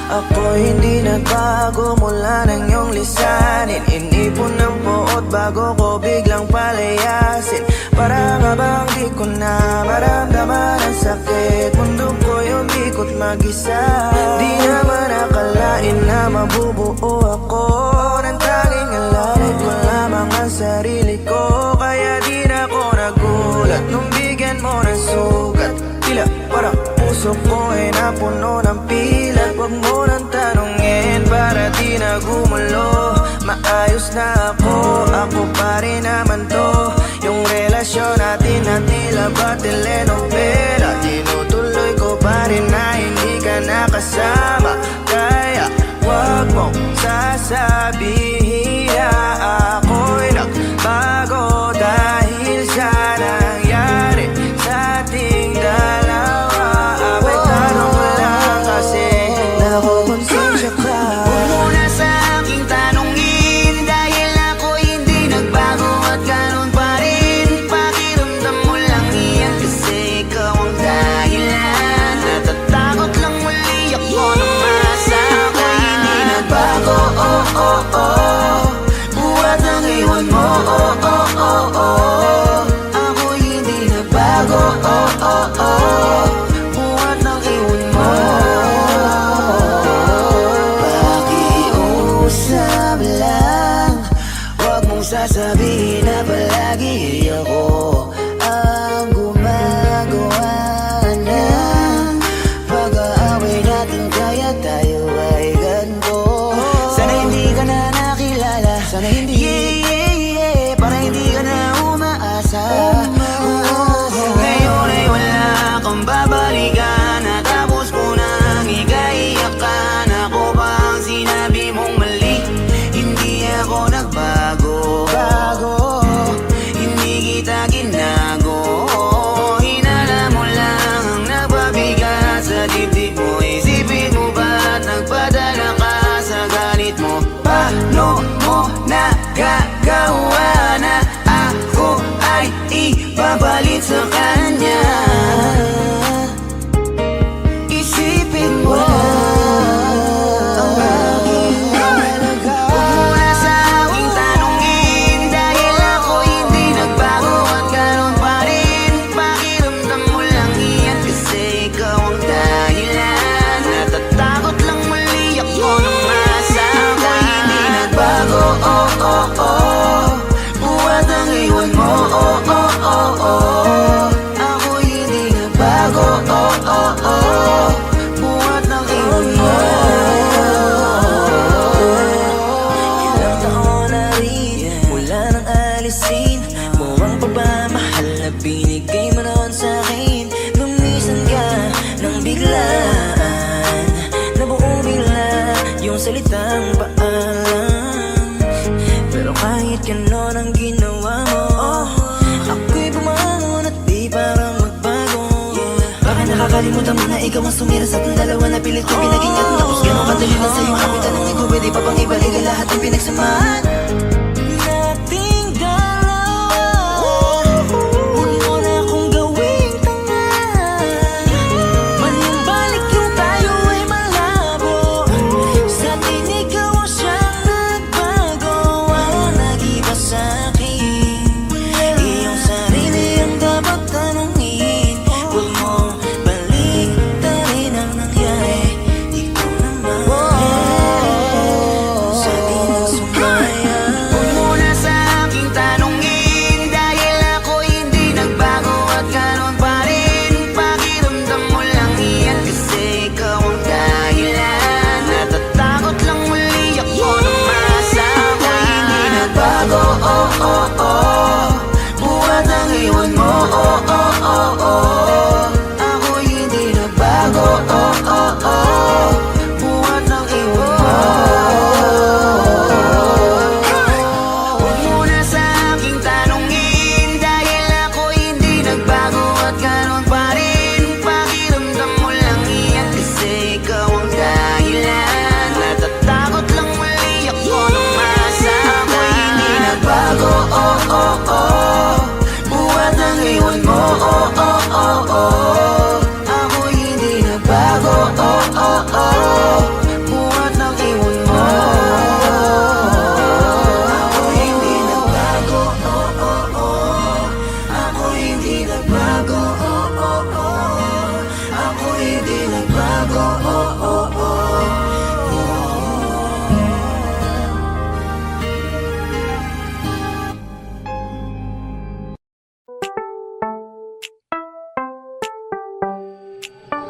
Ako hindi nagbago mula ng iyong lisanin. Inipon ng puot bago ko biglang palayasin. Para nga bang di ko na maramdaman ang sakit. Mundo ko'y umikot mag-isa. Di naman akalain na mabubuo ako ng tanging alalay ko lamang ang sarili ko. Kaya di na ako nagulat nung bigyan mo ng sugat. Tila parang puso ko ay napuno ng pilat. Huwag mo nang tanungin para di na gumulo. Maayos na ako pa rin naman to. Yung relasyon natin na tila ba telenovela. Tinutuloy ko pa rin na hindi ka nakasama. Kaya huwag mong sasabihin na ako'y nagbago dahil sa nangyari sa ating dalawa. May tanong ko lang kasi nakukonsensya ka. Huwag mo na sa aking tanongin dahil ako'y hindi nagbago at ganun pa rin. Pakiramdam mo lang iyan kasi ikaw ang dahilan. Natatakot lang muli ako na masa ako'y hindi nagbago. Buhat ng iwan mo. Ako'y hindi nagbago. Buhat ng iwan mo. Pakiusap lang, huwag mong sasabihin na palagi ako ang gumagawa ng pag-aaway natin. Kaya tayo ay ganito. Sana hindi ka na nakilala. Sana hindi para hindi ka na umaasa. Ngayon ay wala kang babalikan. Natapos ko nang ikaiyakan. Ako ba ang sinabi mong mali? Hindi ako nagbago. Hindi kita ginago. Hinala mo lang ang nagpabigat sa dibdib mo. Isipin mo ba't nagpadala ka sa galit mo? Paano mo nagagawa na ako ay ipapalit sa kanya? Isipin mo ang aking halaga. Huwag mo na sa aking tanongin dahil ako hindi nagbago at ganun pa rin. Pakiramdam mo lang iyan kasi ikaw ang dahilan. Natatakot lang muli ako na masa ako'y hindi nagbago. Buhat ang iwan mo. Ako'y hindi nagbago. Buhat ng iwan mo. Ilang taon na rin mula nang alisin mo ang pagmamahal na binigay mo noon sa'kin. Lumisan ka nang biglaan, nabuo bigla yung salitang paalam. Pero kahit gano'n ang ginawa mo, ako'y bumangon at di parang magbago. Baka nakakalimutan mo na ikaw ang sumira sa ating dalawa na pilit ko pinag-ingat. Tapos gano'n kadali lang sa'yo ang aking tanong ko. Pwede pa bang ibalik ang lahat ng pinagsamahan nating dalawa? Huwag mo na akong gawing tanga. Manumbalik yung tayo ay malabo. Sa atin ikaw ang siyang nagbago. Walang nag-iba sa'kin. Iyong sarili ang dapat tanungin. Huwag mong baliktarin ang nangyari. Ikaw naman sa atin ang sumaya.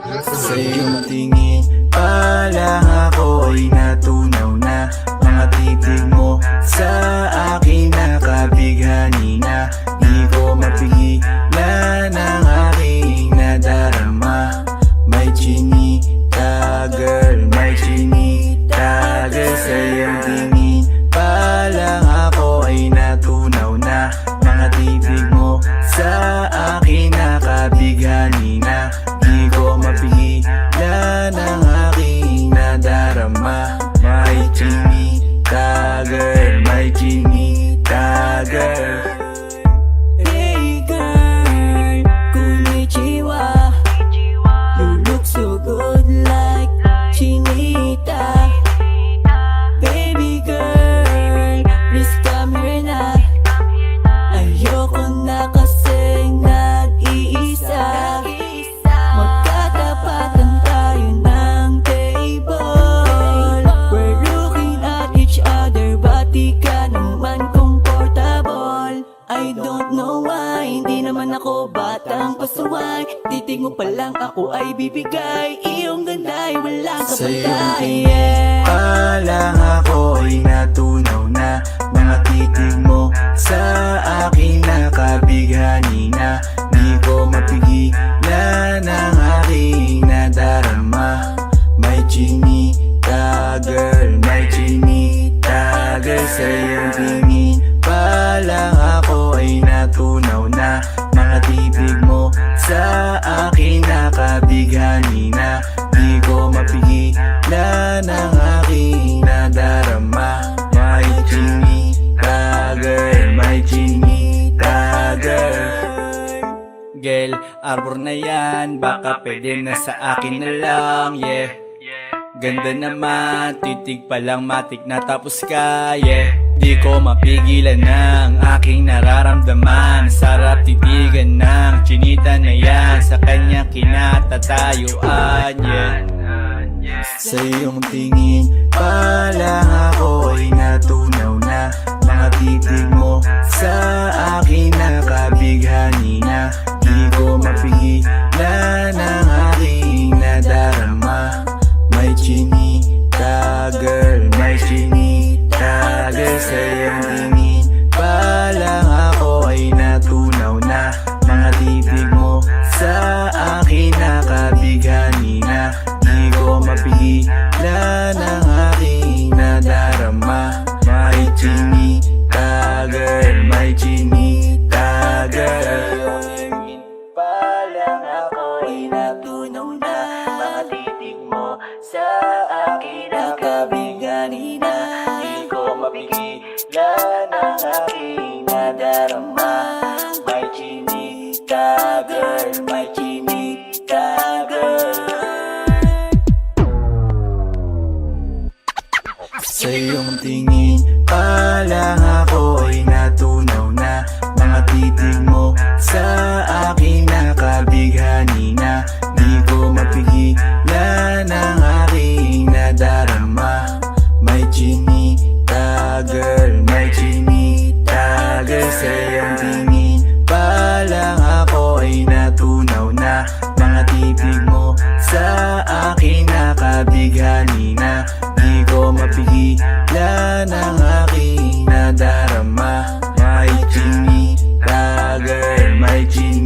Sa iyong tingin pa lang ako ay natunaw na. Mga titig mo sa akin nakabighani na. Di ko mapigilan ang aking nadarama. May chinita girl, may chinita girl. Sa iyong tingin pa lang ako ay natunaw na. Mga titig mo sa akin nakabighani na. Di ko mapigilan ang aking nadarama. May chinita girl, may chinita girl. Hey girl, konnichiwa. You look so good like Chinita. Baby girl, please come here na. Ayoko na kasing nag-iisa. Magkatapatan tayo ng table. We're looking at each other, ba't di ka naman comfortable? I don't know why, hindi naman ako batang pasuway. Titig mo pa lang ako ay bibigay. Iyong ganda ay walang Sa iyong kapatay, tingin yeah. pa lang ako ay natunaw na. Mga titig mo sa akin nakabighani na. Di ko mapigilan ang aking nadarama. May chinita girl, may chinita girl. Sa iyong tingin pa lang ako ay natunaw na. Mga titig mo sa akin nakabighani na. Di ko mapigilan ang aking nadarama. May chinita girl, may chinita girl. Girl, arbor na yan, baka pwede na sa akin na lang, yeah. Ganda naman, titig pa lang matik na tapos ka, yeah. Di ko mapigilan ng aking nararamdaman. Sarap titigan ng chinita na yan. Sa kanya kinatatayuan, yeah. Sa iyong tingin pa lang ako ay natunaw na. Mga titig mo sa akin nakabighani na. Di ko mapigilan ang aking nadarama. May chinita girl, may chinita girl. Sa iyong tingin pa lang ako ay natunaw na. Mga titig mo sa akin nakabighani na. Di ko mapigilan ang aking nadarama. May chinita girl, may chinita girl. Pa lang ako ay natunaw na. Mga titig mo sa akin nakabighani na. Di ko mapigilan ang aking nadarama. May chinita girl, may chinita girl. Sa iyong tingin pa lang ako ay natunaw na. Mga titig mo sa akin nakabighani na. Di ko mapigilan ang aking nadarama. May chinita girl, may chinita girl. Sa iyong tingin pa lang ako ay natunaw na. Mga titig mo sa akin nakabighani na. Di ko mapigilan ang aking nadarama. May chinita girl, may chinita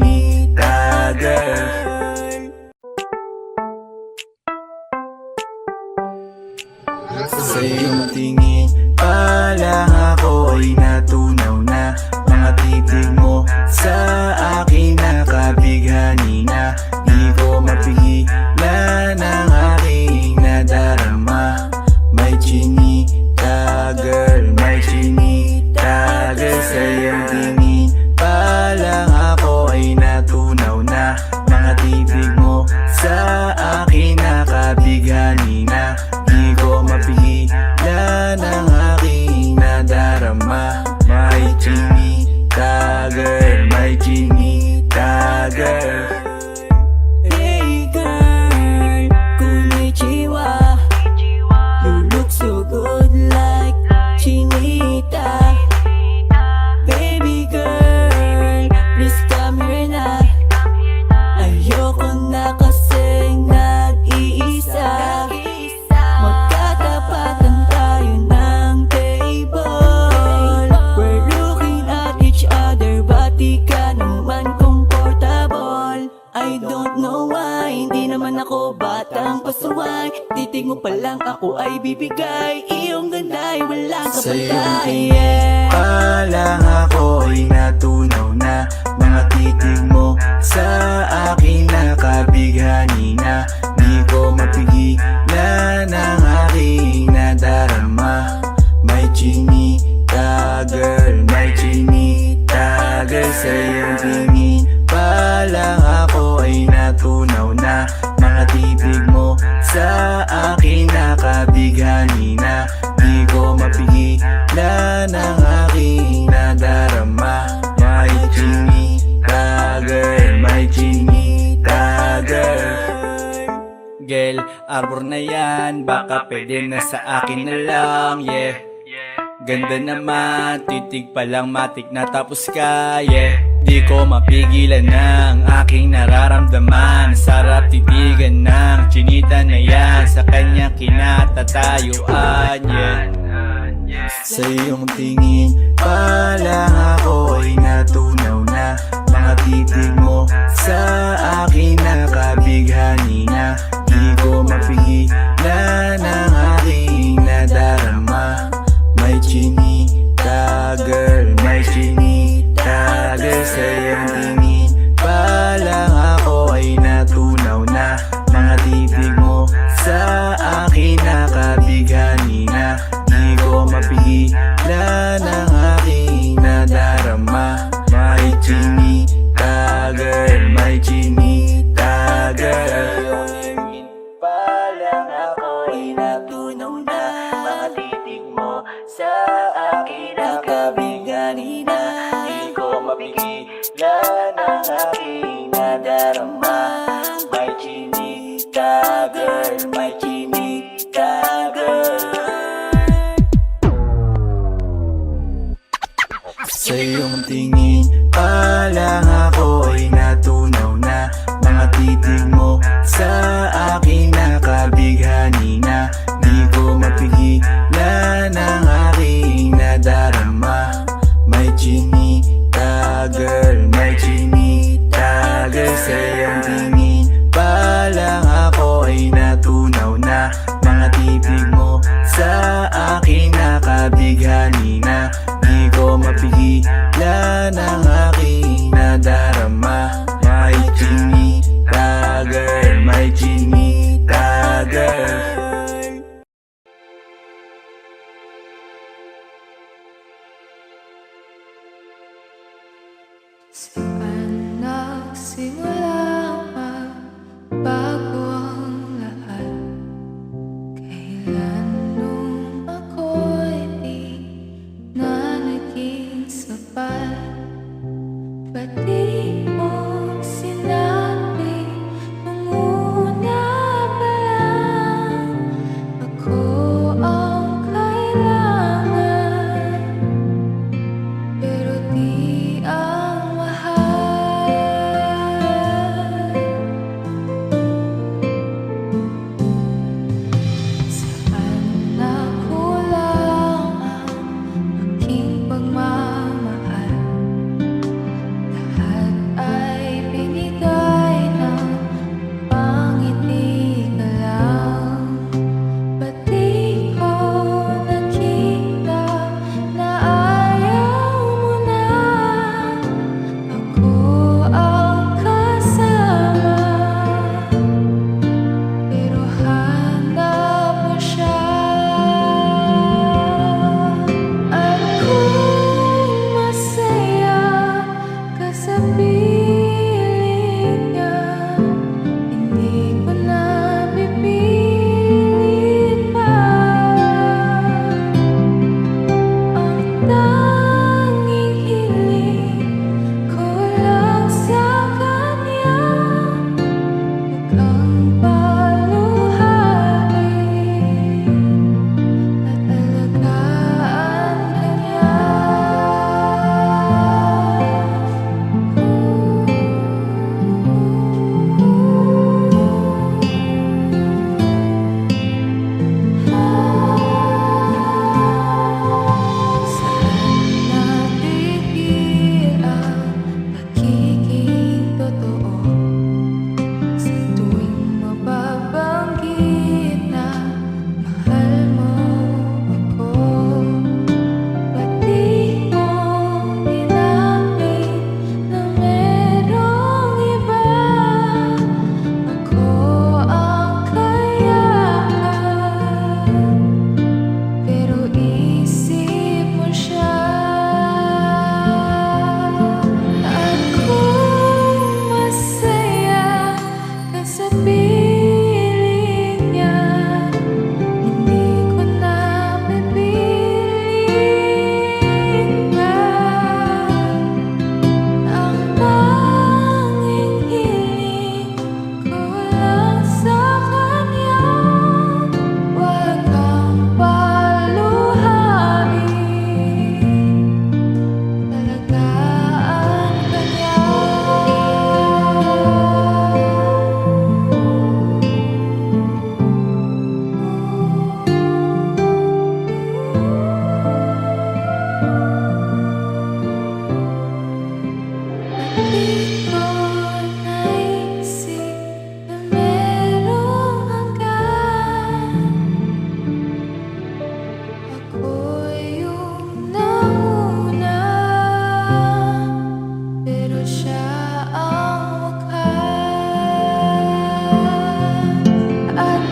I don't know why, hindi naman ako batang pasuway. Titig mo pa lang ako ay bibigay. Iyong ganda ay walang Sa'yo kapatay, yeah. palang ako'y natunaw na. Mga titig mo sa akin nakabighani na. Di ko mapigilan ang aking nadarama. May chinita girl, may chinita girl. Sa iyong tingin palang ako ay natunaw na. Mga titig mo sa akin nakabighani na. Di ko mapigilan ang aking nadarama. May chinita girl, may chinita girl. Girl, arbor na yan, baka pwede na sa akin na lang, yeah. Ganda naman, titig pa lang matik na tapos ka, yeah. Di ko mapigilan ng aking nararamdaman. Sarap titigan ng chinita na yan, sa kanya kinatatayuan, yeah. Sa iyong tingin palang ako ay natunaw na. Mga titig mo sa akin nakabighani na. Di ko mapigilan ang aking nadarama. May chinita girl, may chinita girl. Sa iyong tingin palang ako ay natunaw na. Mga titig mo sa akin nakabighani na. Di ko mapigilan ang aking nadarama. May chinita girl,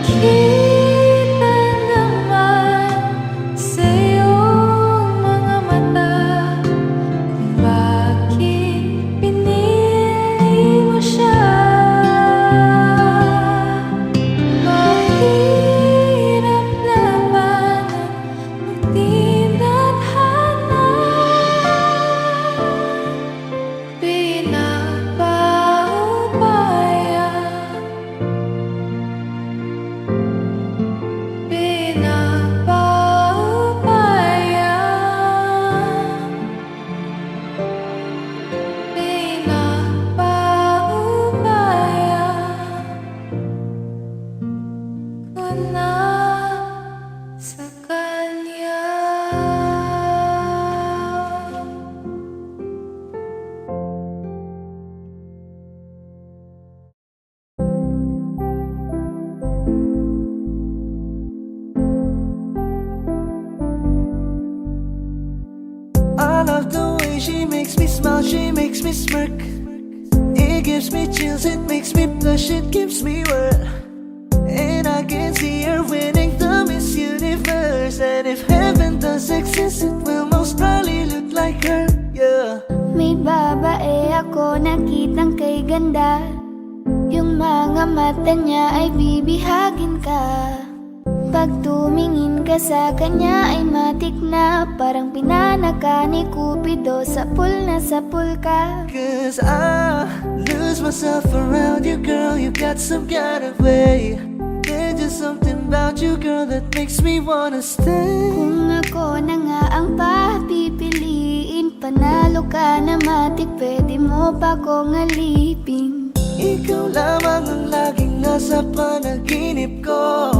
Makita naman sa iyong mga mata kung bakit pinili mo siya. Mahirap labanan kung di nadhana. Pinapaubaya, pinapaubaya, pinapaubaya ko na sa kanya. I love the way she makes me smile, she makes me smirk. It gives me chills, it makes me blush, it gives me world. And I can see her winning the Miss Universe. And if heaven does exist, it will most probably look like her, yeah. May babae ako nakitang kay ganda. Yung mga mata niya ay bibihagin ka. Pag tumingin ka sa kanya ay matik na. Parang pinanaka ni Cupido, sapul na sapul ka. Cause I lose myself around you, girl. You got some kind of way. There's just something about you, girl, that makes me wanna stay. Kung ako na nga ang papipiliin, panalo ka na matik, pwede mo pa kong alipin. Ikaw lamang ang laging nasa panaginip ko.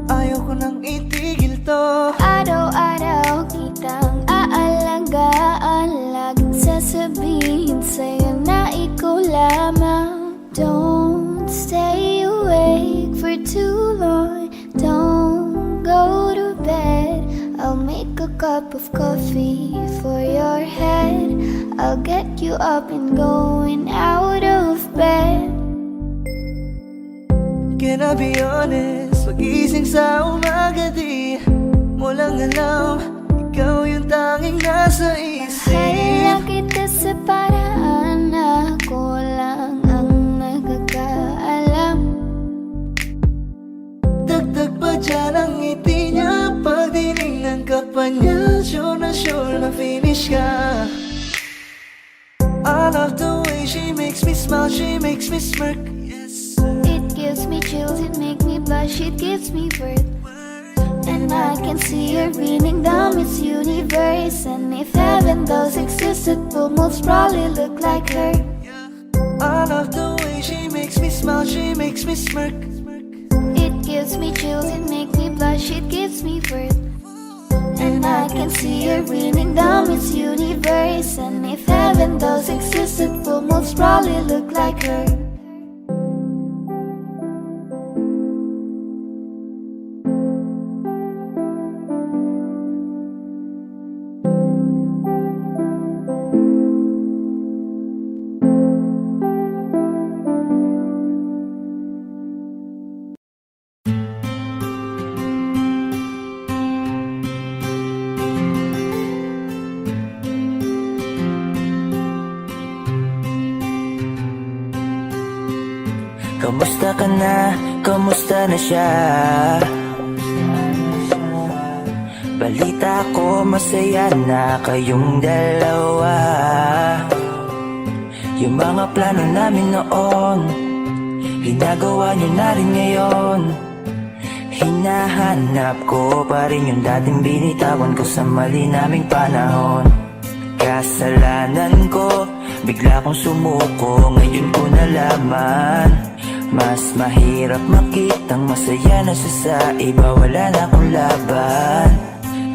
Ayaw ko nang itigil to. Araw-araw kitang aalagaan, laging sasabihin sa'yo na ikaw lamang. Don't stay awake for too long, don't go to bed. I'll make a cup of coffee for your head. I'll get you up and going out of bed. Can I be honest? Pag-ising sa umaga di mo lang alam, ikaw yung tanging nasa isip. Mahal kita sa paraan na ako lang ang nagkakaalam. Dagdag pa dyan ang ngiti niya, pag dinignan ka pa niya, sure na finish ka. I love the way she makes me smile, she makes me smirk. It gives me chills, it makes me blush, it gives me worth. And I can see her winning the Miss Universe. And if heaven does exist, it will most probably look like her. I love the way she makes me smile, she makes me smirk. It gives me chills, it makes me blush, it gives me worth. And I can see her winning the Miss Universe. And if heaven does exist, it will most probably look like her. Kamusta ka na? Kamusta na siya? Balita ko masaya na kayong dalawa. Yung mga plano namin noon, ginagawa nyo na rin ngayon. Hinahanap ko pa rin yung dating binitawan ko sa mali naming panahon. Kasalanan ko, bigla kong sumuko, ngayon ko nalaman. Mas mahirap makitang masaya na siya sa iba, wala na akong laban.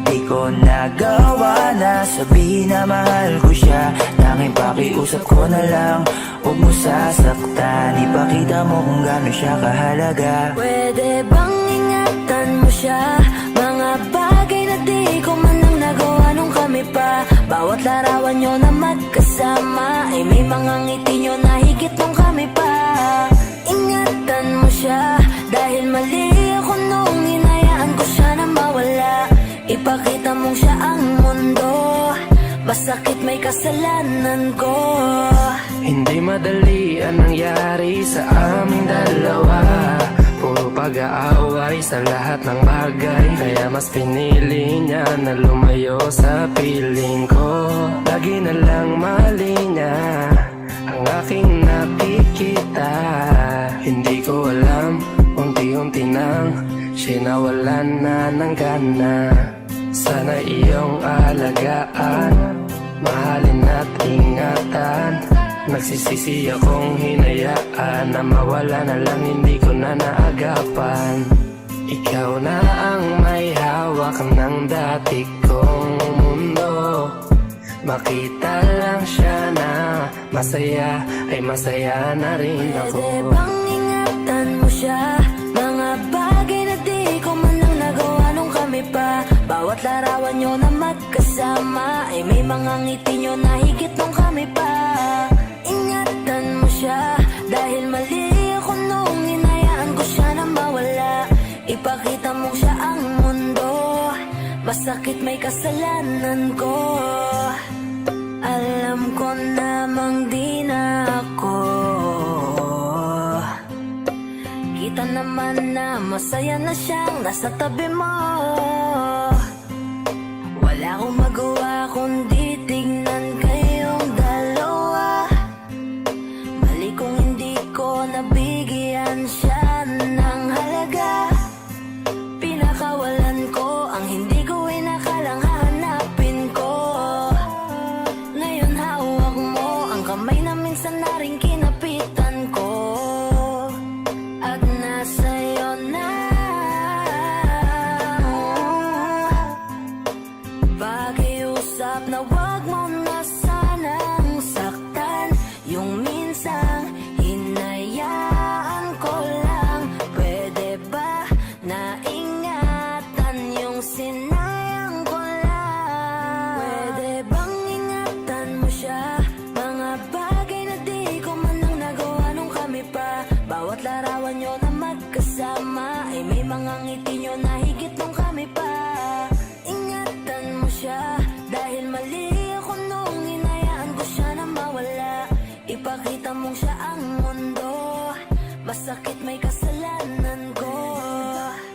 Di ko nagawa na sabihin na mahal ko siya, tanging pakiusap ko na lang, huwag mo sasaktan. Ipakita mo kung gaano siya kahalaga. Pwede bang ingatan mo siya? Mga bagay na di ko man lang nagawa nung kami pa. Bawat larawan nyo na magkasama ay may mga ngiti nyo na higit nung kami pa. Ingatan mo siya, mundo. Masakit may kasalanan ko. Hindi madali ang nangyari sa aming dalawa. Puro pag-aaway sa lahat ng bagay, kaya mas pinili niya na lumayo sa piling ko. Lagi na lang mali niya ang aking nakikita. Hindi ko alam, unti-unti nang sinawalan na ng gana. Sana iyong alagaan, mahalin at ingatan. Nagsisisi akong hinayaan na mawala na lang, hindi ko na naagapan. Ikaw na ang may hawak ng dati kong mundo. Makita lang siya na masaya, ay masaya na rin ako. Pwede bang ingatan mo siya? Mga bagay na di ko man lang nagawa nung kami pa. Bawat larawan nyo na magkasama, ay may mga ngiti nyo na higit nung kami pa. Ingatan mo siya, dahil mali ako nung hinayaan ko siya na mawala. Ipakita mo siya ang mundo, masakit may kasalanan ko. Alam ko namang di na ako. Kita naman na masaya na siyang nasa tabi mo. Wala akong magawa kundi tignan kayong dalawa. Mali kung hindi ko nabigyan siya ng halaga. Pinakawalan ko ang hindi ko inakalang hahanapin ko. Ngayon hawak mo ang kamay na minsan na rin kinapitan ko. At nasa'yo na. Pakiusap na wag mo na sanang saktan. Yung minsang hinayaan ko lang. Pwede ba na ingatan yung sinayang ko lang? Pwede bang ingatan mo siya? Mga bagay na di ko man lang nagawa nung kami pa. Bawat larawan nyo na magkasama, ay may mga ngiti nyo na higit nung kami pa. Ingatan mo siya, dahil mali ako nung hinayaan ko siya na mawala. Ipakita mong siya ang mundo, masakit may kasalanan ko.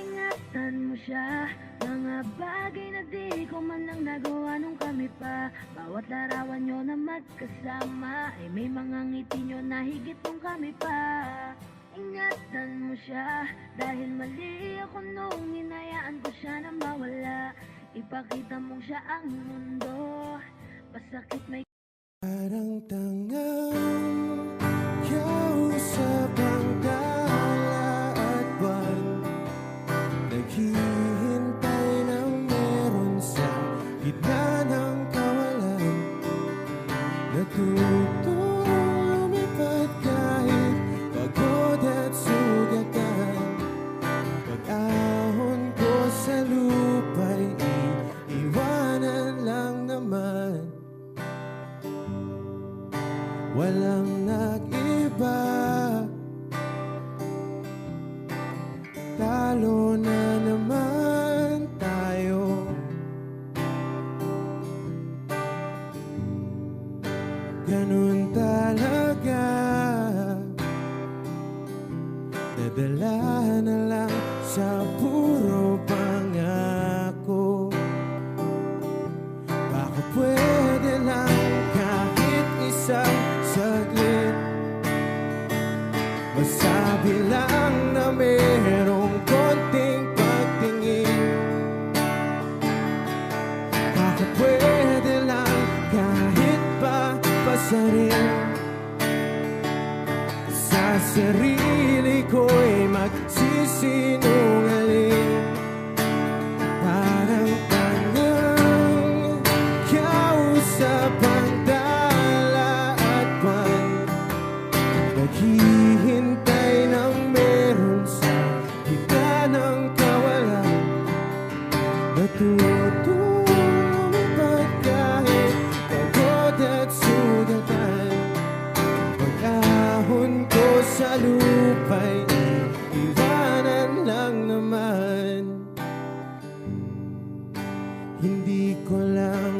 Ingatan mo siya, mga bagay na di ko man lang nagawa nung kami pa. Bawat larawan nyo na magkasama, ay may mga ngiti nyo na higit nung kami pa. Ingatan mo siya, dahil mali ako nung hinayaan ko siya na mawala. Ipakita mong siya ang mundo, masakit may Parang tangang kausap ang tala at buwan. Naghihintay ng meron sa gitna ng kawalan. Natutong lumipad kahit pagod at sugatan. Pag-ahon ko sa lupa'y iiwanan lang naman. Walang nag-iba, talo na naman tayo. Ganun talaga, nadala na lang sa puro pangako. Baka pwede lang kahit isang saglit, masabi lang na merong konting pagtingin. Baka pwede lang kahit pa pasarin. Sa sarili ko'y magsisinungaling. Parang tangang kausap ang tala at buwan. Naghihintay ng meron sa gitna ng kawalan. Natutong lumipad kahit pagod at sugatan. Pag-ahon ko sa lupa'y iwanan lang naman. Hindi ko lang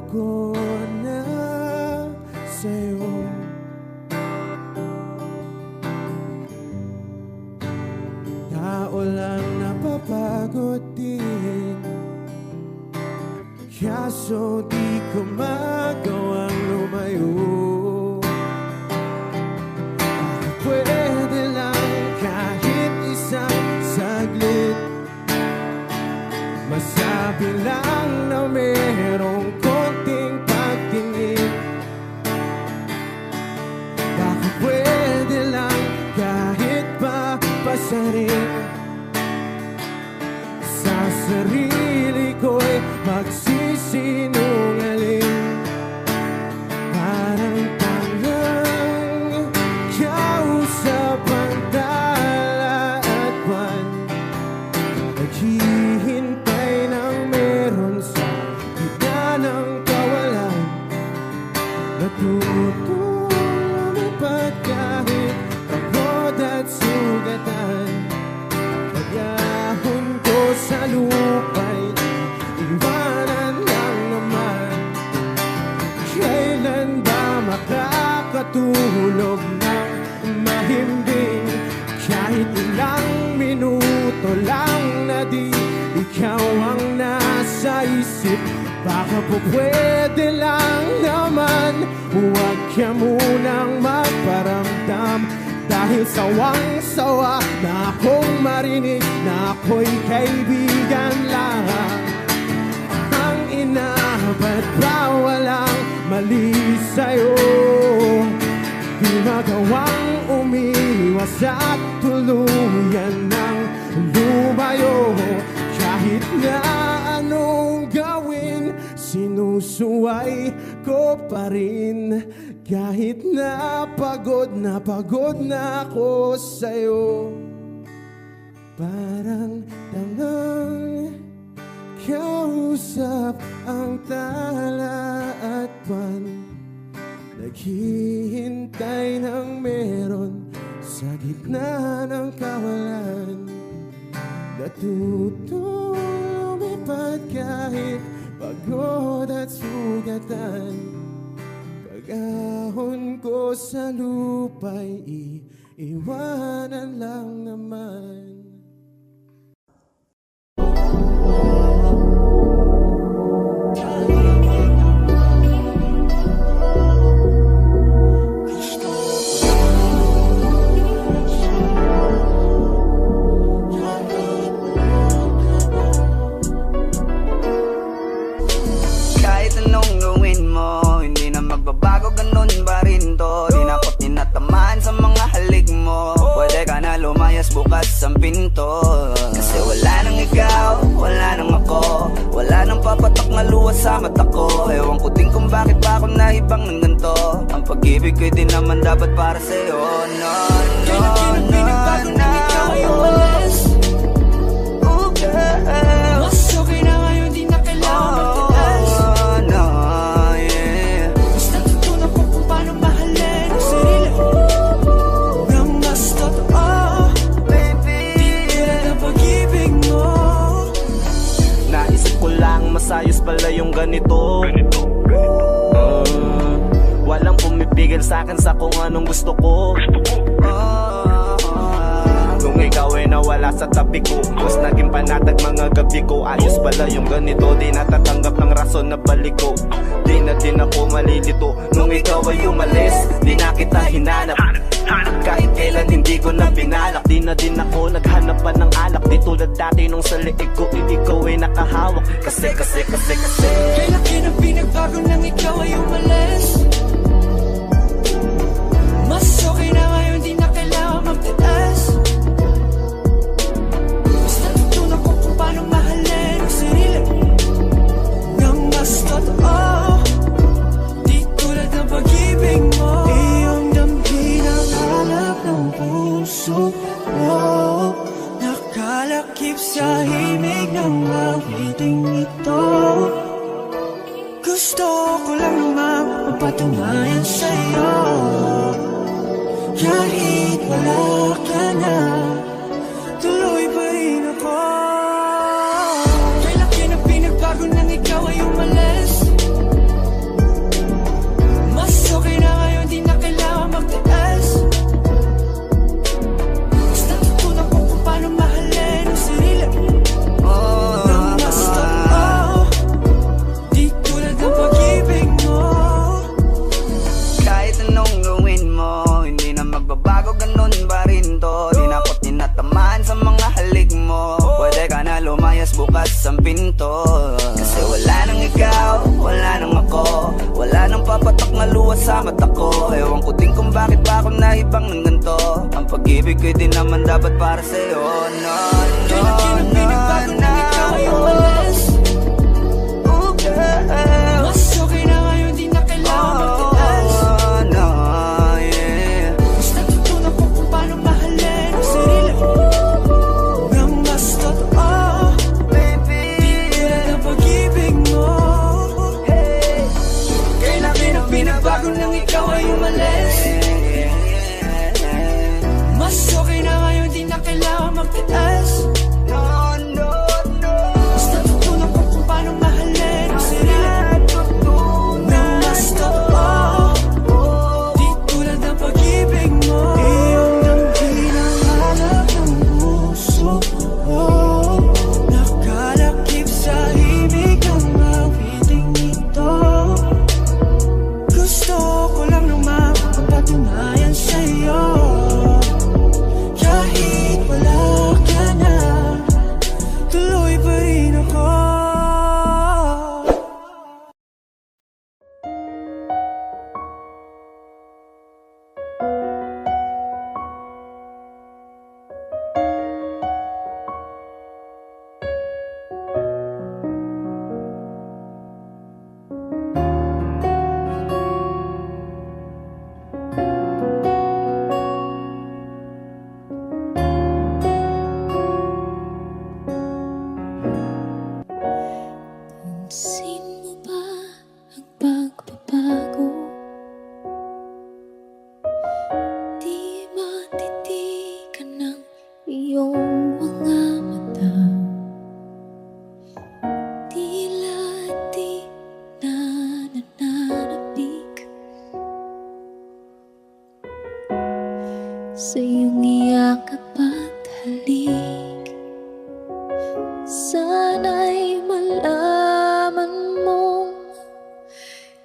ko na sa'yo. Tao lang napapagod din, kaso di ko magawang lumayo. Pwede lang kahit isang saglit, masabi lang na merong konting pagtingin. Baka pwede lang kahit papasarin, sa sarili ko'y magsisinungaling. Parang tangang kausap ang tala at buwan, naghihintay ng meron sa gitna ng kawalan. Natutulipad kahit pagod at sugatan. Pag-ahon ko sa lupa'y iwanan lang naman. Kailan ba makakatulog ng mahimbing? Kahit ilang minuto lang na di ikaw ang nasa isip. Baka po pwede lang naman, huwag ka munang magparamdam. Dahil sawang-sawa na akong marinig na ako'y kaibigan lang. Ang ina, ba't ba walang mali sa'yo? Di magawang umiwas at tuluyan ng lumayo. Kahit na anong gawin, sinusuway ko pa rin. Kahit na pagod na ako sa'yo. Parang tangang kausap ang tala at buwan, naghihintay ng meron sa gitna ng kawalan. Natutulipad kahit pagod at sugatan. Pag-ahon ko sa lupa'y iiwanan lang naman. Kahit anong gawin mo, hindi na magbabago, ganun pa rin to. Di na ako tinatamaan sa mga halik mo. Pwede ka na lumayas, bukas ang pinto. Kasi wala nang ikaw, wala nang ako, wala nang papatak na luha sa mata ko. Ewan ko din kung bakit ba ako naibang ng ganito. Ang pag-ibig ko'y di naman dapat para sa'yo. No, no, no, no. Ikaw ay umalis. Oh, girl. Mas okay na ngayon, di na kailangan magtaas. Oh, no, yeah. Mas natutunan ko kung paano mahalin ang sarili nang mas totoo. Baby, Tulad ng pag-ibig mo. Naisip ko lang masayos pala yung ganito. Walang pumipigil sa'kin sa kung anong gusto ko. Kung ikaw ay nawala sa tabi ko, mas naging panatag mga gabi ko. Ayos pala yung ganito, di natatanggap ng rason na balik ko. Di na din ako malilito nung ikaw ay umalis. Di na kita hinanap, kahit kailan hindi ko na pinalak. Di na din ako naghanap pa ng alak. Di tulad dati nung sa liig ko, ikaw ay nakahawak. Kasi Kay laki ng pinagbago nang ikaw ay umalis. Mas okay na ngayon, di na kailangan magtaas. Mas natutunan ko kung paano mahalin ang sarili nang mas totoo. Di tulad ng pag-ibig mo. Iyong damhin ang hanap ng puso mo. Nakalakip sa himig ng awiting ito. Gusto ko lang naman mapatunayan sa'yo, kahit wala ka na, tuloy pa rin ako. Kay laki ng pinagbago nang ikaw ay umalis. isang pinto. Kasi wala nang ikaw, wala nang ako, wala nang papatak na luha sa mata ko. Ewan ko din kung bakit ba ako naibang ng ganito. Ang pag-ibig ko'y di naman dapat para sa'yo. No, no, no, no. Oh, girl. Mas okay na ngayon, di na kailangan magtiis. Oh, no, yeah. Mas natutunan ko kung paano mahalin ang sarili nang mas totoo. Baby, Di tulad ng pag-ibig mo. Kailan pinagbago nang ikaw ay umalis. Mas okay na ngayon, di na kailangan magtiis. no, no, no. Mas natutunan ko kung paano mahalin ang sarili nang mas totoo. Di tulad ng pag-ibig mo. Iyong damdamin ang alak ng puso ko. Nakalakip sa himig ang awiting ito. Gusto ko lang nang mapapatunayan sa'yo. Kahit wala ka na, tuloy pa rin ako. Pansin mo ba ang pagbabago? Di matitigan ng iyong mga mata. Tila di na nananabik sa iyong iyakap at halik. Sana'y malaman mong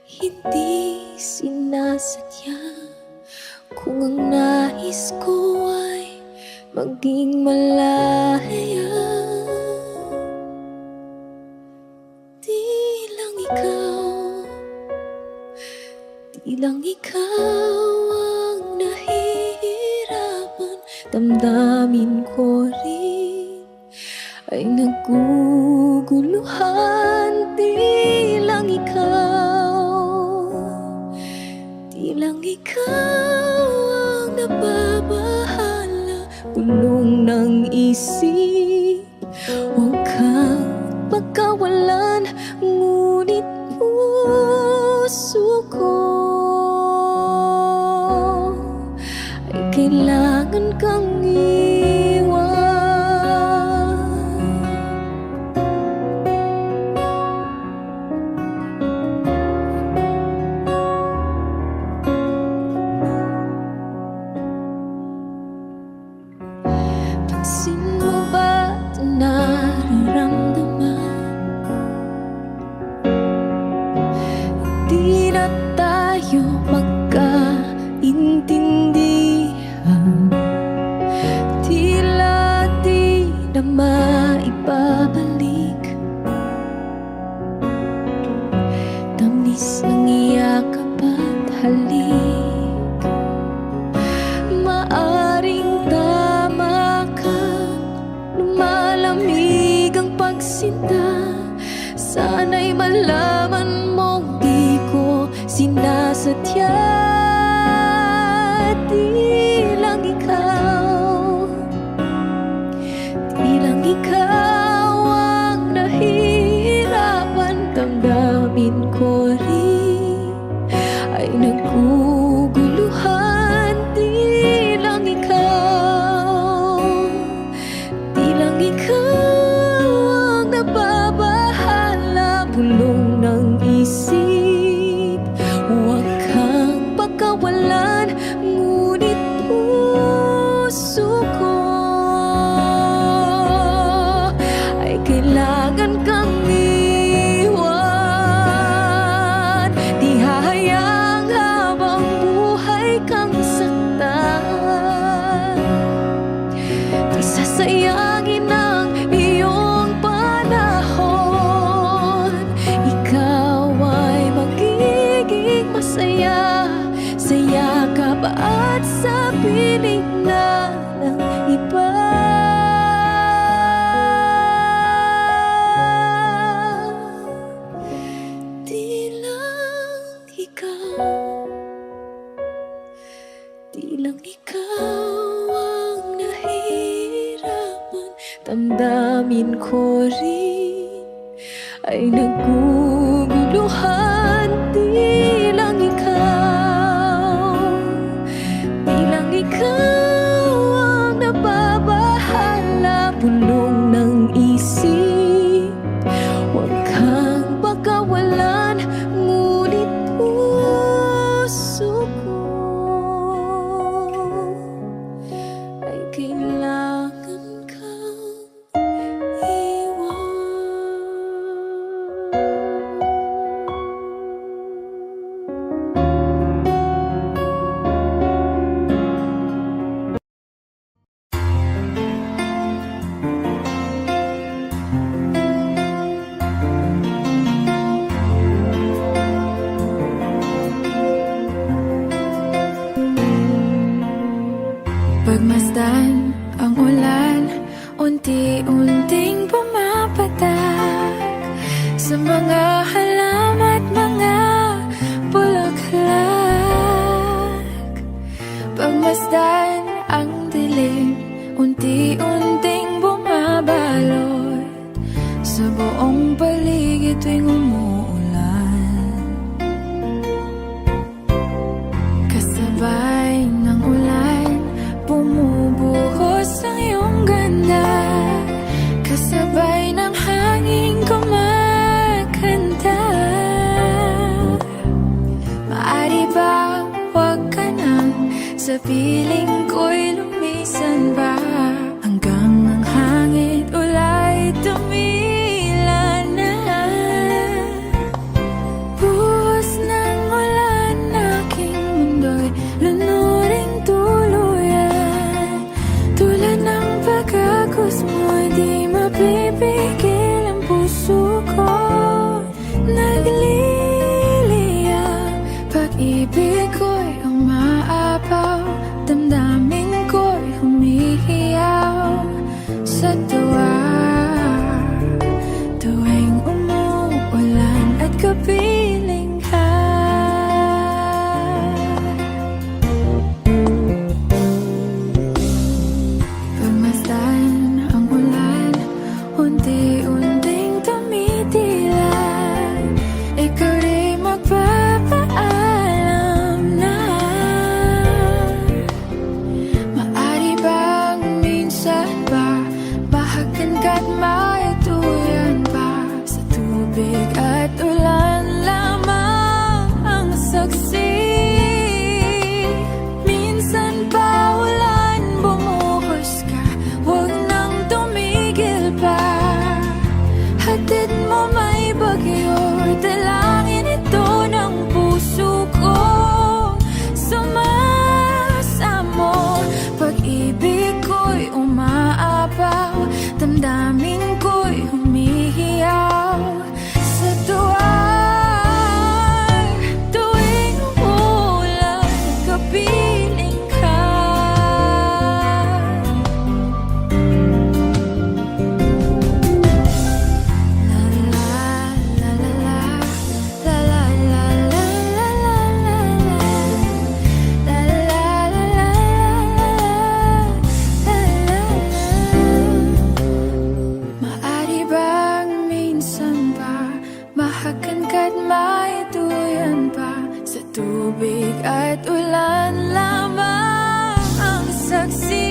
hindi sinasadya. Kung ang nais ko ay maging malaya, di lang ikaw ang nahihirapan. Damdamin ko rin ay naguguluhan. Di lang ikaw ang nababahala. Gulong ng isip, huwag kang pagkawalan. Ngunit puso ko ay kailangan kang iwan. Pansin mo ba ito nararamdaman? Di na tayo magkaintindihan. Tila di na maibabalik. Tamis ng iyakap at halik. Maaring tama ka, lumalamig ang pagsinta. Sana'y malaman mong di ko sinasadya. Di lang ikaw ang nahihirapan. Damdamin ko rin ay naguguluhan. Di lang ikaw ang nababahala. Bulong ng isip, huwag kang damdamin ko rin ay naguguluhan. Di lang ikaw ang nababahala. Bulong ng isip, huwag kang pagkawalan, ngunit puso ko ay kailangan kang iwan. Pagmasdan ang ulan, unti-unting pumapatak sa mga halaman at mga bulaklak. Pagmasdan ang dilim, unti-unting bumabalot sa buong paligid tuwing umuulan. Kasabay ng ulan, bumubuhos ang iyong ganda. Kasabay ng hangin kumakanta. Maaari bang huwag ka nang sa piling ko'y lumisan ba, hanggang ang hangin ulay tumila na. Buhos ng ulan, aking mundo'y lunuring tuluyan. Tulad ng pagkagos mo, di mapipigil ang puso ko. Nagliliyab, pag-ibig ko'y umaapaw, damdamin ko'y humihiyaw sa tuwa. Tuwing umuulan at kapiling ka, pagmasdan ang ulan, unti-unting tumitila. Ikaw rin magpapaalam na. Maari bang minsan ba bahagan ka't maituyan pa, sa tubig at ulan lamang ang saksi. Minsan pa ulan, bumuhos ka, huwag nang tumigil pa. Hatid mo may bagyo, dalangin ito ng puso ko. Sumasamo, pag-ibig ko'y umaapaw, damdamin ko'y humihiyaw sa tuwa. Tuwing umuulan, kapiling ka. La la la la la, la la la la la la la, la la la la la. Maari bang minsan pa bahagan ka't maituyan pa, sa tubig at ulan lamang ang saksi.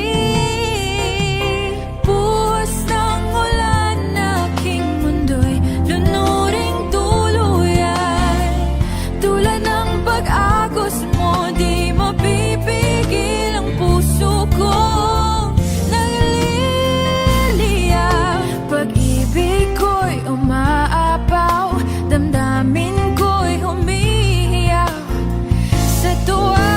Buhos ng ulan, aking mundo'y lunuring tuluyan. Tulad ng pag-agos mo, di mapipigil ang puso ko. Nagliliyab, pag-ibig ko'y umaapaw, damdamin ko'y humihiyaw sa tuwa.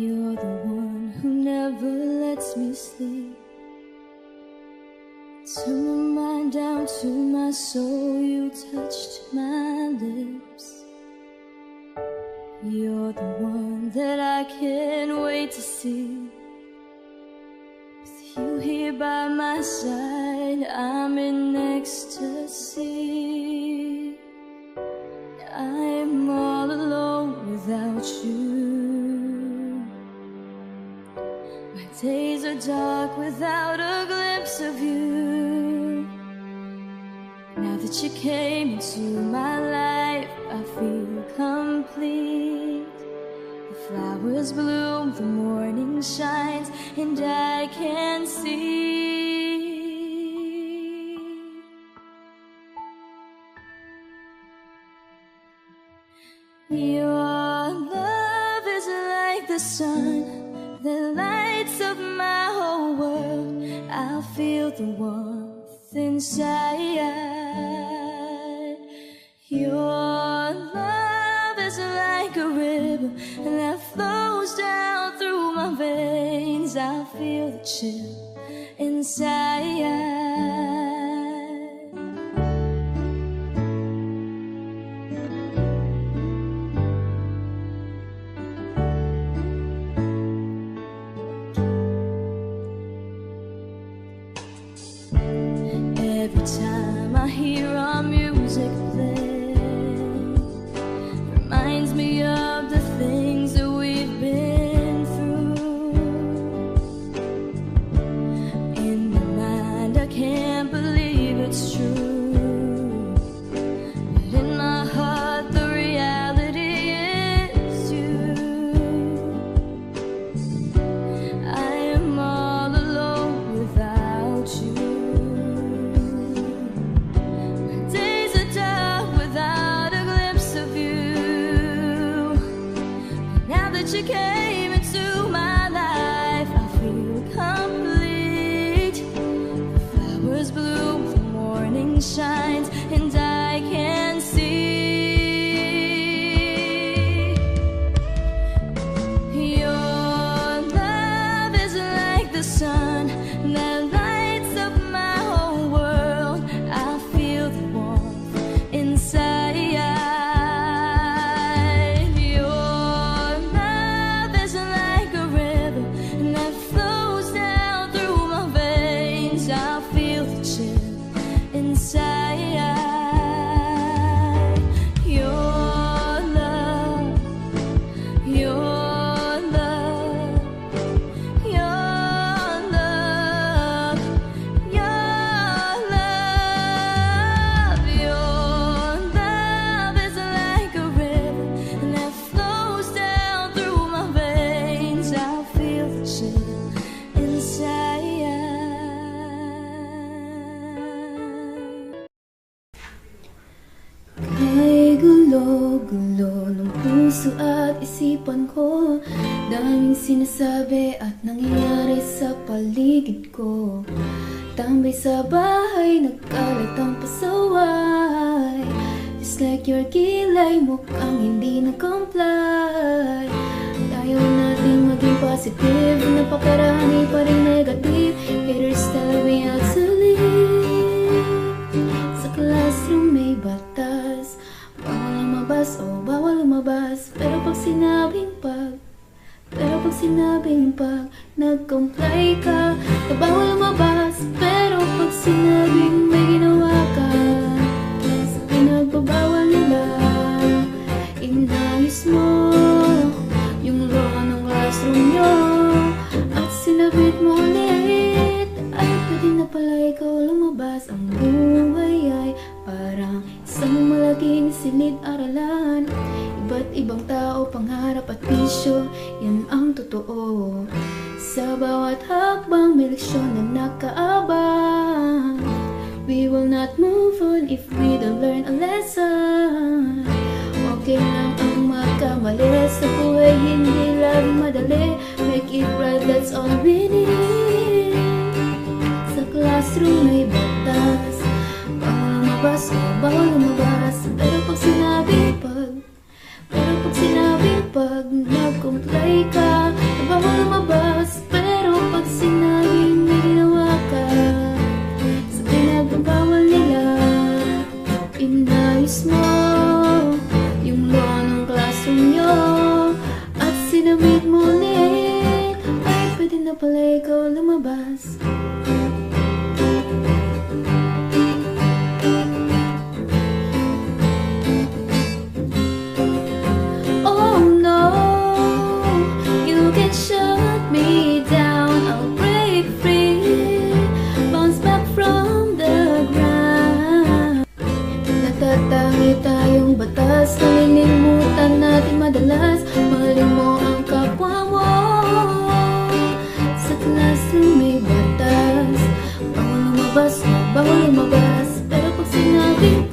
You're the one who never lets me sleep. Turn my mind down to my soul, you touched my lips. You're the one that I can't wait to see. With you here by my side, I'm in ecstasy. I'm all alone without you. My days are dark without a glimpse of you. Now that you came into my life, I feel complete. The flowers bloom, the morning shines, and I can see. Your love is like the sun that lights up my whole world. I feel the warmth inside. Your love is like a river that flows down through my veins. I feel the chill inside. Every time I hear our music play, reminds me of the things that we've been through. In my mind I can't believe it's true, but in my heart the reality is you. I am all alone without you. You came into my life, I feel complete. The flowers bloom, the morning shines, and I can see. Your love is like the sun that lights up my whole world. I feel the warmth inside. Gulo ng puso at isipan ko. Daming sinasabi at nangyayari sa paligid ko. Tambay sa bahay, nagkalat ang pasaway. Just like your kilay, mukhang hindi nag-comply. Ayaw natin maging positive, napakarami pa rin negative. Haters tell me how to live. Sa classroom may batas, bawal lumabas. Pero pag sinabing pag nag-comply ka, na bawal lumabas. Pero pag sinabing may ginawa ka, sa pinagbabawal nila, inayos mo yung law ng classroom nyo, at sinabit mo ulit. Ay pwede na pala ikaw lumabas. Ang buhay ay parang isang malaking silid-aralan. Iba't ibang tao, pangarap at bisyo, yan ang totoo. Sa bawat hakbang may leksyon na nakaabang. We will not move on if we don't learn a lesson. Okay lang ang magkamali, sa buhay hindi lang madali. Make it right, that's all we need. Sa classroom may batas, bawal lumabas. Pero pag sinabing pag nag-comply ka, pala ikaw lumabas. Oh no, you can shut me down. I'll break free, bounce back from the ground. Natatangi tayong batas, nalilimutan natin madalas. Mahalin mo ang kapwa mo, sa classroom may batas. Bawal lumabas, pero pag sinabing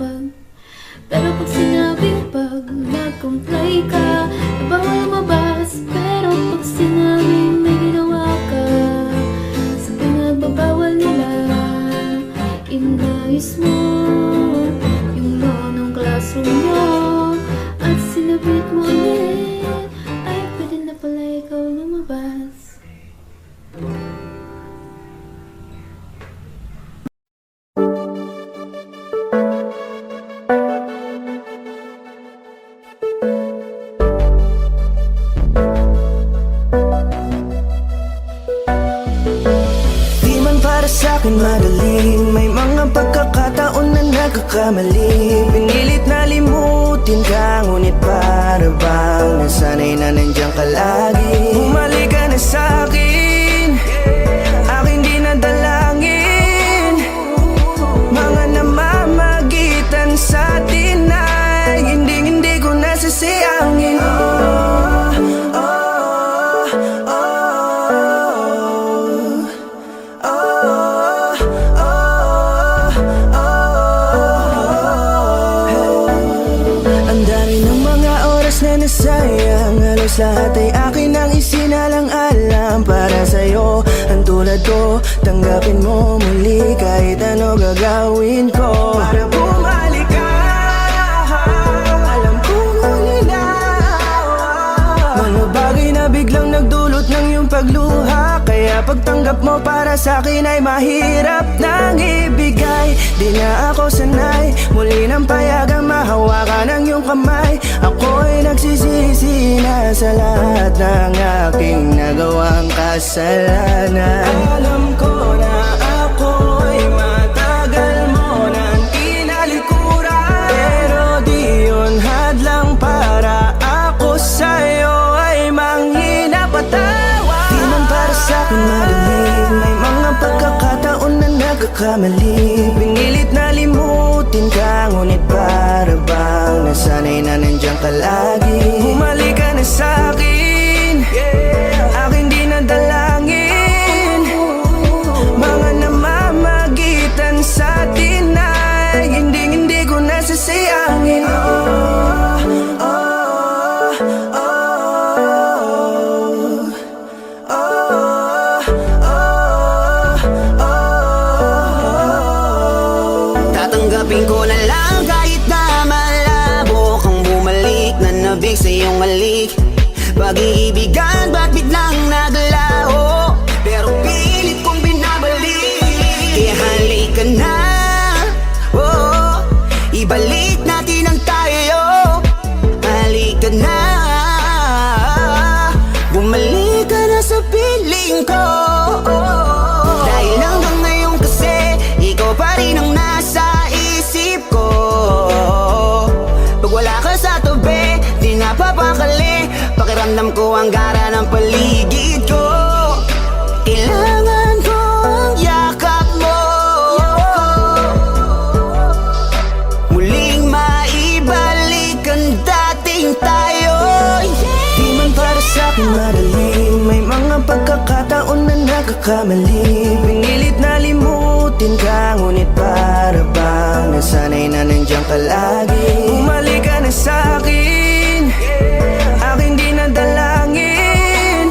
pag nag-comply ka, bawal lumabas. Pero pag sinabing may ginawa ka, sa pinagbabawal nila, inayos mo yung law ng classroom mo, at sinabit mo ulit, ay pwede na pala ikaw lumabas. Di man para sa'kin madali, may mga pagkakataon na nagkakamali. Pinilit na limutin ka, ngunit para bang nasanay na nandiyan ka lagi. Bumalik ka na sa'kin, aking di nadalangin. Mga namamagitan sa atin ay hindi ko nasasayangin. Ang dami ng mga oras na nasayang, halos lahat ay akin ang isinalang-alam para sa'yo. Ang tulad ko, tanggapin mo muli kahit ano gagawin ko para bumalik ka. Alam kong ulinaw, mga bagay na biglang nagdulot ng iyong pagluha, kaya pagtanggap mo para sa'kin ay mahirap nang ibigay. Di na ako sanay, muli nang payagang mahawakan ang iyong kamay. Ako'y nagsisisi na sa lahat ng aking nagawang kasalanan. Alam ko na ako'y matagal mo nang tinalikuran, pero di yun hadlang para ako sa'yo ay manghina patawa. Di man para sa'kin madali, may mga pagkakataon na nagkakamali. Pinilit na limutin ka, ngunit para bang nasanay na nandiyan ka lagi. Bumalik ka na sa'kin, aking di nadalangin. Mga namamagitan sa atin ay hindi ko nasasayangin. Tatanggapin ko na lang kahit na malabo kang bumalik na nabig sa iyong halik. Pag-iibigan ba't biglang naglaho, pero pilit kong binabalik. Kaya halika na, oh, ibalik natin ang tayo. Halika na, bumalik ka na sa piling ko. Dahil hanggang ngayon kasi ikaw pa rin ang nasa isip ko. Pag wala ka sa tabi, di napapakali. Pakiramdam ko ang gara ng paligid ko. Kailangan ko ang yakap mo, muling maibalik ang dating tayo. Di man para sa'kin madali, may mga pagkakataon na nagkakamali. Pinilit na limutin ka, ngunit para bang nasanay na nandiyan ka lagi. Bumalik ka na sa'kin, aking di nadalangin.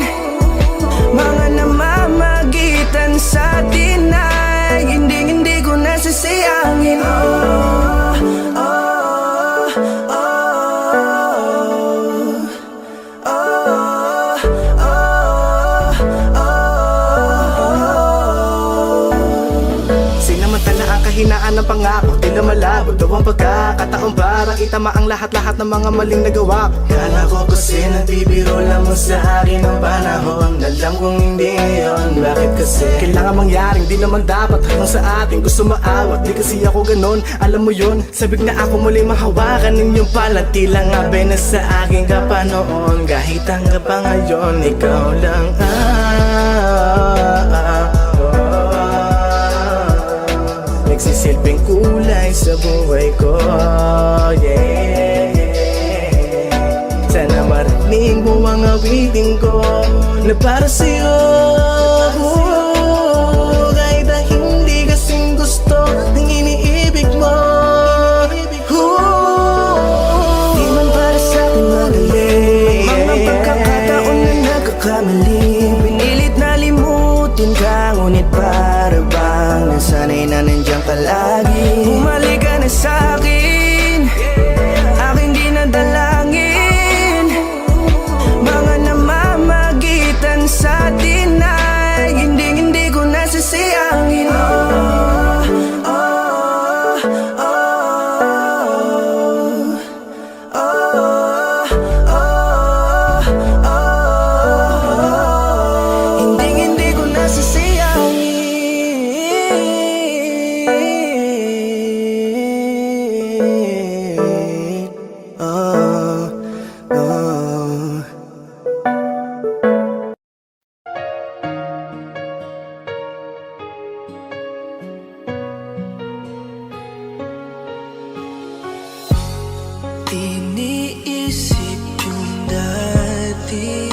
Mga namamagitan sa atin ay hindi ko nasasayangin. Sinamantala ang kahinaan ng pangako, tila malabo daw ang pagkakataon para itama ang lahat-lahat ng mga maling nagawa ko. Kala ko kasi nagbibiro lang mo sa akin ang panahon. Alam kong hindi ngayon, bakit kasi? Kailangan mangyaring di naman dapat hanggang sa ating gusto maawat. Di kasi ako ganon, alam mo yun. Sabik na ako muli mahawakan ninyong palad. Tila nga ba na sa akin ka pa noon, kahit hanggang pa ngayon, ikaw lang nagsisilbing kulay sa buhay ko, yeah. Sana marinig mo ang awitin ko na para sa'yo, kahit na hindi kasing gusto ng iniibig mo. Di man para sa'kin madali, mga pagkakataon na nagkakamali. Pinilit na limutin ka, ngunit para bang nasanay na nandiyan ka lagi. Bumalik ka na sa'kin, aking di nadalangin. Mga namamagitan sa atin ay hindi ko nasasayangin. Hindi ko nasasayangin. Iniisip yung dati,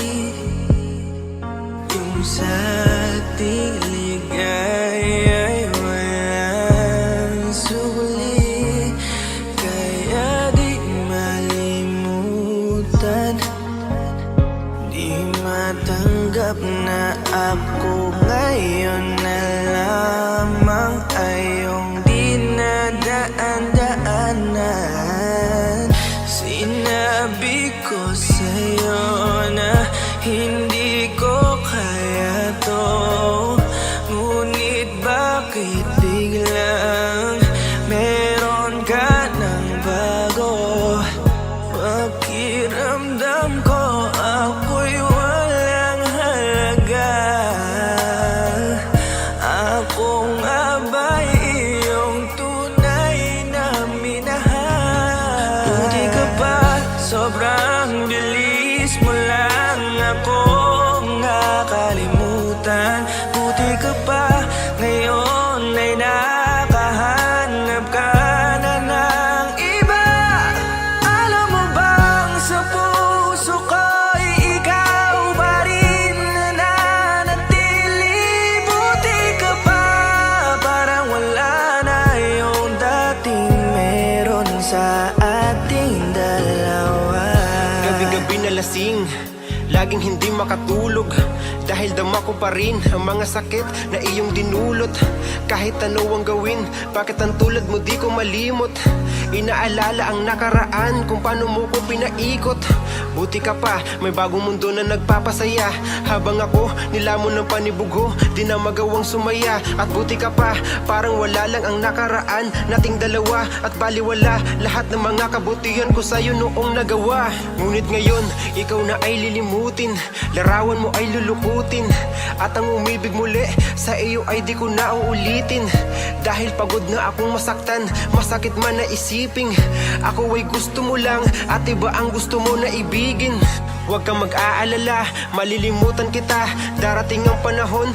yung sa ating ligaya'y walang suli. Kaya di malimutan, di matanggap na ako ngayon na lamang ay yung dinadaan-daanan. Sinabi ko sa'yo na hindi ko kaya to, ngunit bakit biglang meron ka ng bago? Pakiramdam ko ako'y walang halaga. Ako nga ba'y iyong tunay na minahal? Buti ka pa, sobrang bilis mo lang akong nakalimutan. Buti ka pa, ngayon ay nakahanap ka na ng iba. Alam mo bang sa puso ko'y ikaw pa rin nananatili? Buti ka pa, parang wala na yung dating meron sa ating dalawa. Gabi-gabi na lasing, laging hindi makatulog, dahil dama ko pa rin ang mga sakit na iyong dinulot. Kahit ano ang gawin, bakit ang tulad mo di ko malimot? Inaalala ang nakaraan, kung paano mo ko pinaikot. Buti ka pa, may bagong mundo na nagpapasaya. Habang ako, nilamon ng panibugo, di na magawang sumaya. At buti ka pa, parang wala lang ang nakaraan nating dalawa. At baliwala lahat ng mga kabutihan ko sa'yo noong nagawa. Ngunit ngayon, ikaw na ay lilimutin, larawan mo ay lulukutin, at ang umibig muli sa iyo ay di ko na uulitin. Dahil pagod na akong masaktan, masakit man na isiping ako ay gusto mo lang at iba ang gusto mo na ibigin. Huwag kang mag-aalala, malilimutan kita. Darating ang panahon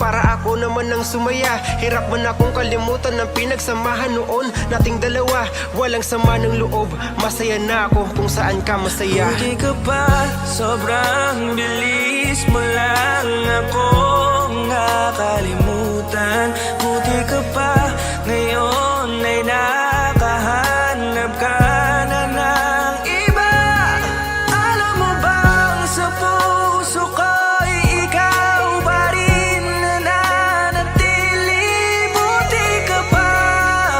para ako naman ang sumaya. Hirap man akong kalimutan ng pinagsamahan noon nating dalawa. Walang sama ng loob, masaya na ako kung saan ka masaya. Buti ka pa, sobrang bilis mo lang akong nakalimutan. Buti ka pa, ngayon ay nakahanap ka na ng iba. Alam mo bang sa puso ko'y ikaw pa rin nananatili? Buti ka pa,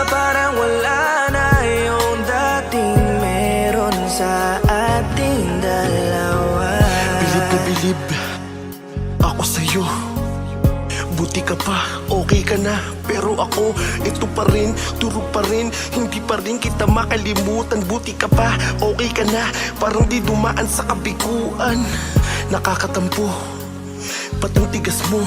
parang wala na yung dating meron sa ating dalawa. Bilib na bilib ako sa'yo, Buti ka pa, okay ka na. Pero ako, ito pa rin, durog pa rin. Hindi pa rin kita makalimutan. Buti ka pa, okay ka na. Parang di dumaan sa kabiguan. Nakakatampo, ba't ang tigas mo?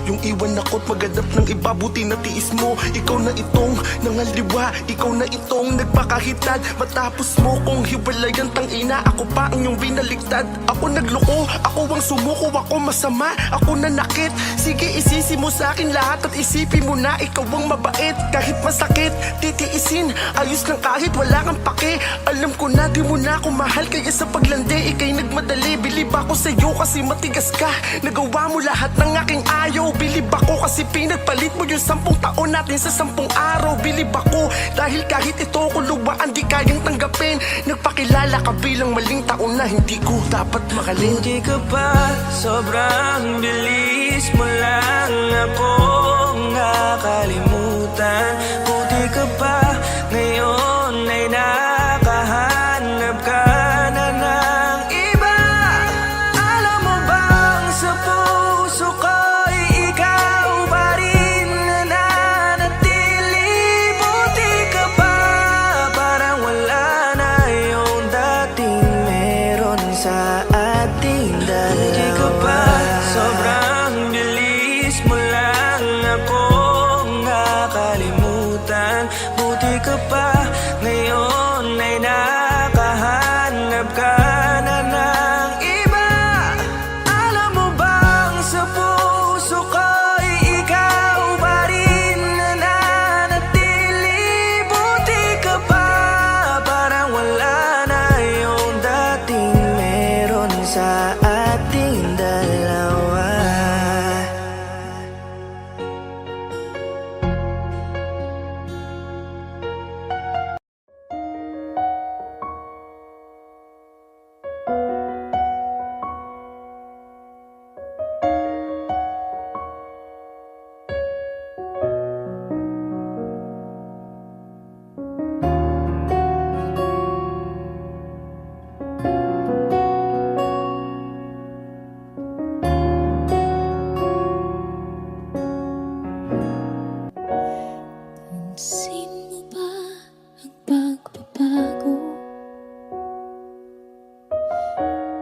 Yung iwan ako't maghanap ng iba, buti na tiis mo. Ikaw na itong nangaliwa, ikaw na itong nagpakahitad. Matapos mo kong hiwalayan, tangina, ako pa ang iyong binaligtad. Ako nagloko, ako ang sumuko, ako masama, ako nanakit. Sige, isisi mo sa akin lahat at isipin mo na ikaw ang mabait. Kahit masakit, titiisin, ayos lang kahit wala kang pake. Alam ko na di mo na ako mahal, kaya sa paglandi ikay nagmadali. Bilib ako sa'yo kasi matigas ka, nagawa mo lahat ng aking ayaw. Bilib ako kasi pinagpalit mo yung 10 taon natin sa 10 araw. Bilib ako dahil kahit ito ko luwaan di kayang tanggapin. Nagpakilala ka bilang maling taon na hindi ko dapat makalin. Buti ka pa, sobrang bilis mo lang akong nakalimutan. Buti ka pa, ngayon ay nakahanap ka na ng iba. Alam mo bang sa puso ko'y ikaw pa rin na nanatili. Buti ka pa, parang wala na yung dating meron sa ating dalawa. Buti ka pa, sobrang bilis mo lang akong nakalimutan. Buti ka pa, ngayon ay nakahanap ka na ng iba. Alam mo bang sa puso ko'y ikaw pa rin na nanatili. Buti ka pa, parang wala na yung dating meron sa ating dalawa. Pansin mo ba ang pagbabago?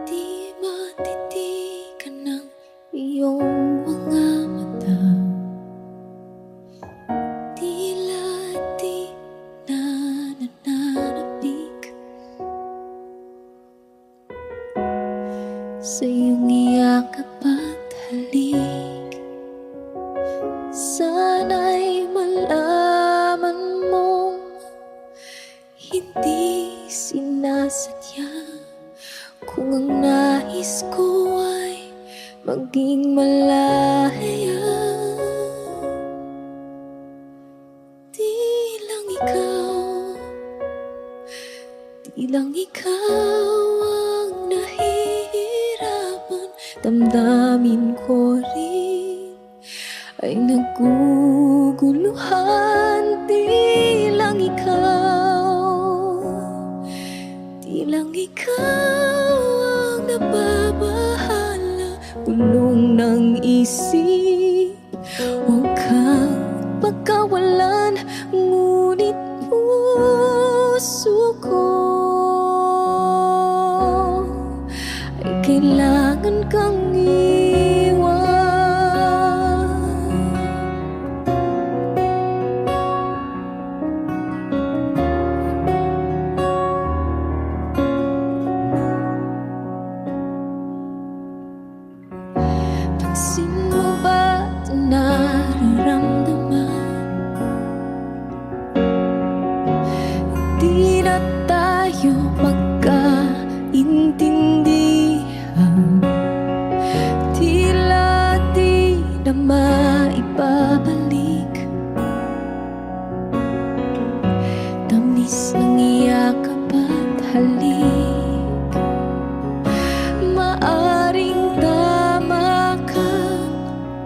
Di matitigan ng iyong mga mata. Tila di na nananabik sa iyong iyakap at halik. Sana'y malaman mong hindi sinasadya. Kung ang nais ko ay maging malaya, di lang ikaw ang nahihirapan. Damdamin ko rin ay naguguluhan. Di lang ikaw ang nababahala. Bulong ng isip, huwag kang pagkawalan. Ngunit puso ko ay kailangan kang iwan. Pansin mo ba ito nararamdaman? Di na tayo magkaintindihan. Tila di na maibabalik tamis ng iyakap at halik. Maaring tama ka,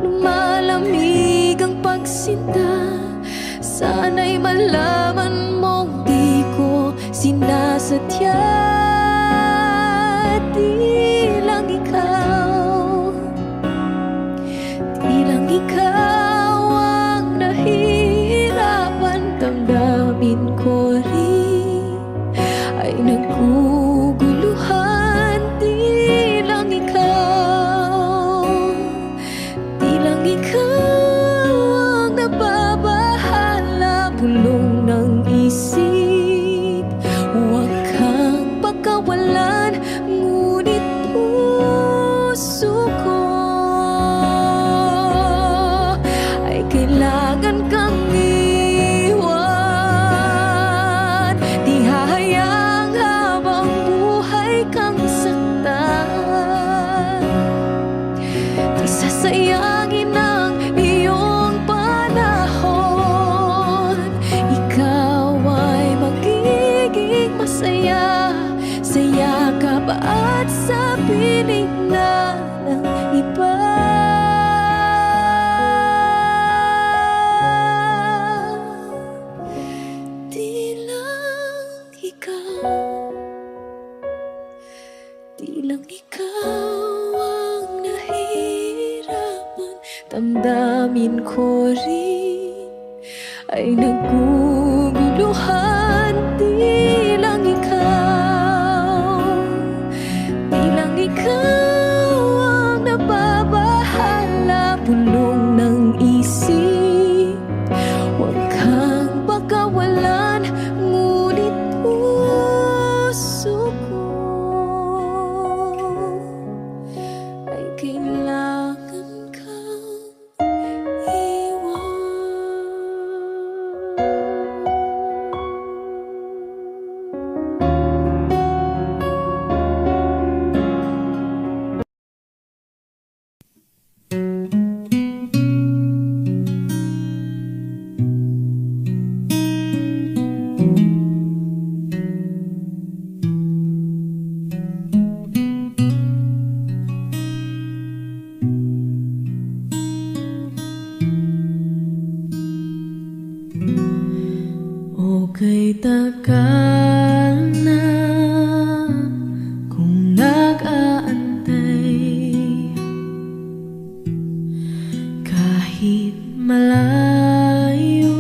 lumalamig ang pagsinta. Sana'y malaman mong di ko sinasadya. Di lang ikaw lang ikaw ang nahihirapan. Damdamin ko rin ay naguguluhan. Di lang ikaw ang nababahala. Bulong ng isip, huwag kang pagkawalan. Ngunit puso ko ay kailangan kang iwan. Di hahayang habang buhay kang saktan. Di sasayangin ang iyong panahon. Ikaw ay magiging masaya sa yakap at sa piling na ng iba. Di lang ikaw ang nahihirapan. Damdamin ko rin ay naguguluhan. Di lang ikaw ang nababahala. Bulong ng isip, huwag kang pagkawalan. Ngunit puso ko ay kailangan kang iwan. Okay, tagal na kung nag-aantay. Kahit malayo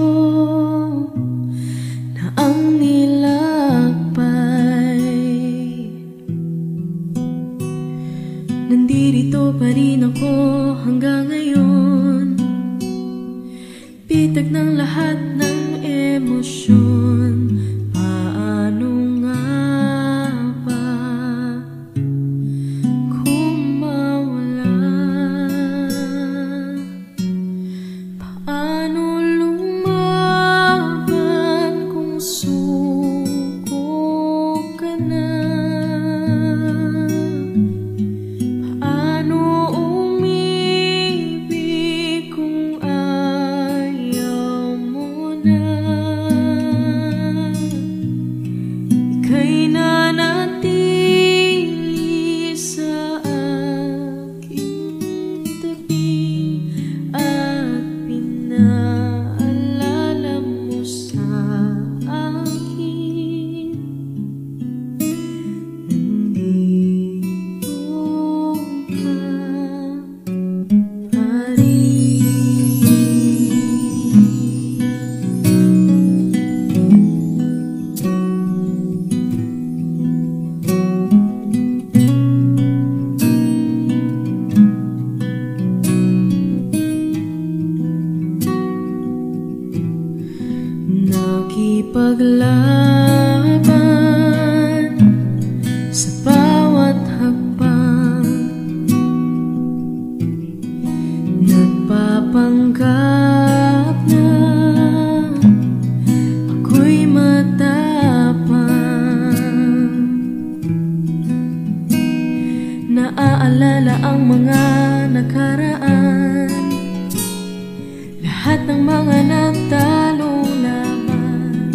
na ang nilakbay, nandirito pa rin ako hanggang ngayon. Bitag ng lahat ng emosyon. Paano nga ba kung mawala? Paano lumaban kung suko ka na? Paano umibig kung ayaw mo na? Ika'y nanatili sa aking tabi at pinaalala mo sa akin. Nandito ka pa rin. Nakipaglaban sa bawat hakbang, nagpapanggap na ako'y matapang. Naaalala ang mga nakaraan, lahat ng mga nagtalo laban.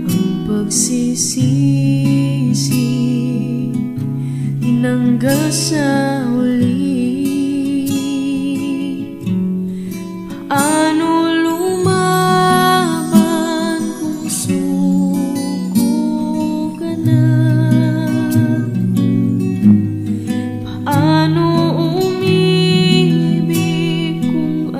Ang pagsisisi tinanggal sa huli. Paano lumaban kung suko ka na? Paano umibig kung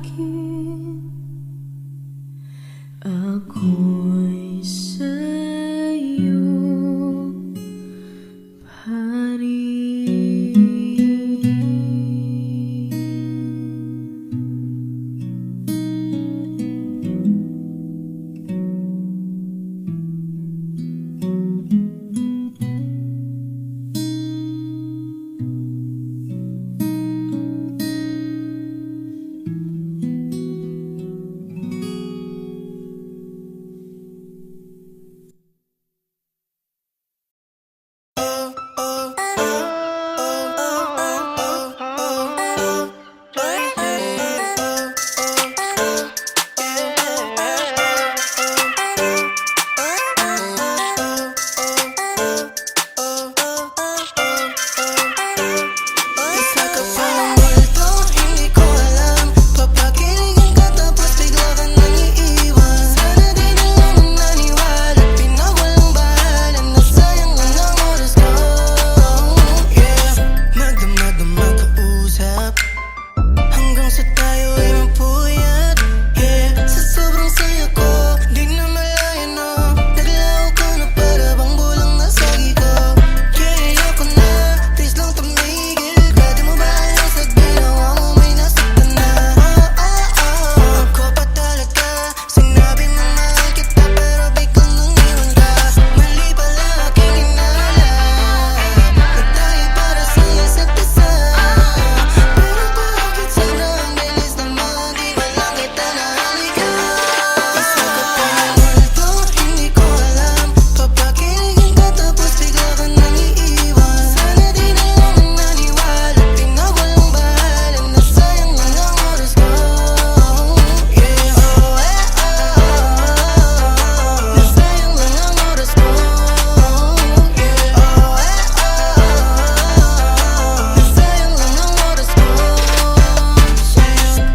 akin, ako'y sa'yo pa rin. Isa ka pa ng multo, hindi ko alam. Papakiligin ka tapos bigla ka nang iiwan. Sana di na lang naniwala, pinawalang bahala, nasayang lang ang oras ko. Yeah, magdamag-damag kausap hanggang sa tayo ay mapuyat. Yeah, sa sobrang saya ko, di na malaya no. Naglaho ka na para bang bulang nasagi ko. Yeah, ayoko na, please lang tumigil. Pwede mo ba alam sa ginawa mo may nasaktan na? Ako pa talaga, sinabi mo mahal kita pero biglang nang iwan ka. Mali pala aking inala, nagtayo para sa isa't isa. Pero bakit sobrang bilis naman, di ba lang kita nahalikan? Isa ka pa ng multo, hindi ko alam. Papakiligin ka tapos bigla ka nang iiwan. Sana di na lang naniwala, pinawalang bahala, nasayang lang ang oras ko. Yeah, nasayang lang ang oras ko. Yeah, nasayang lang ang oras ko.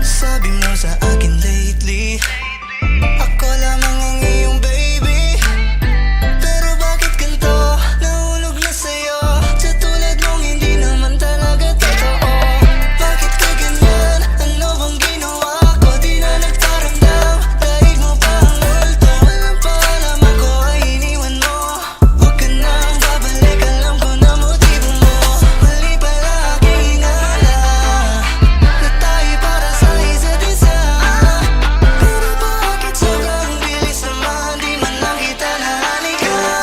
Sabi mo sa akin lately, ako lamang ang iyong baby. Pero bakit ganito? Nahulog na sa'yo, sa tulad mong hindi naman talaga totoo. Bakit ka ganyan? Ano bang ginawa ko? Di na nagparamdam, dahil mo pa ang multo. Walang paalam ako ay iniwan mo. Huwag ka nang babalik, alam ko na motibo mo. Mali pala aking hinala, na tayo para sa isa't isa. Pero bakit sobrang bilis naman, di man lang kita nahalikan?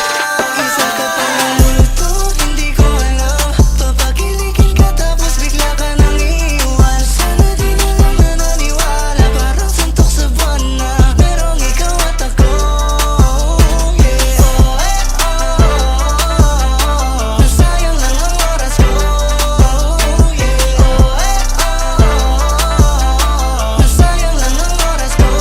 Isa ka pa ng multo, hindi ko alam. Papakiligin ka tapos bigla ka nang iiwan. Sana di na lang naniwala, parang suntok sa buwan na merong ikaw at ako. Yeah, nasayang lang ang oras ko. Yeah, nasayang lang ang oras ko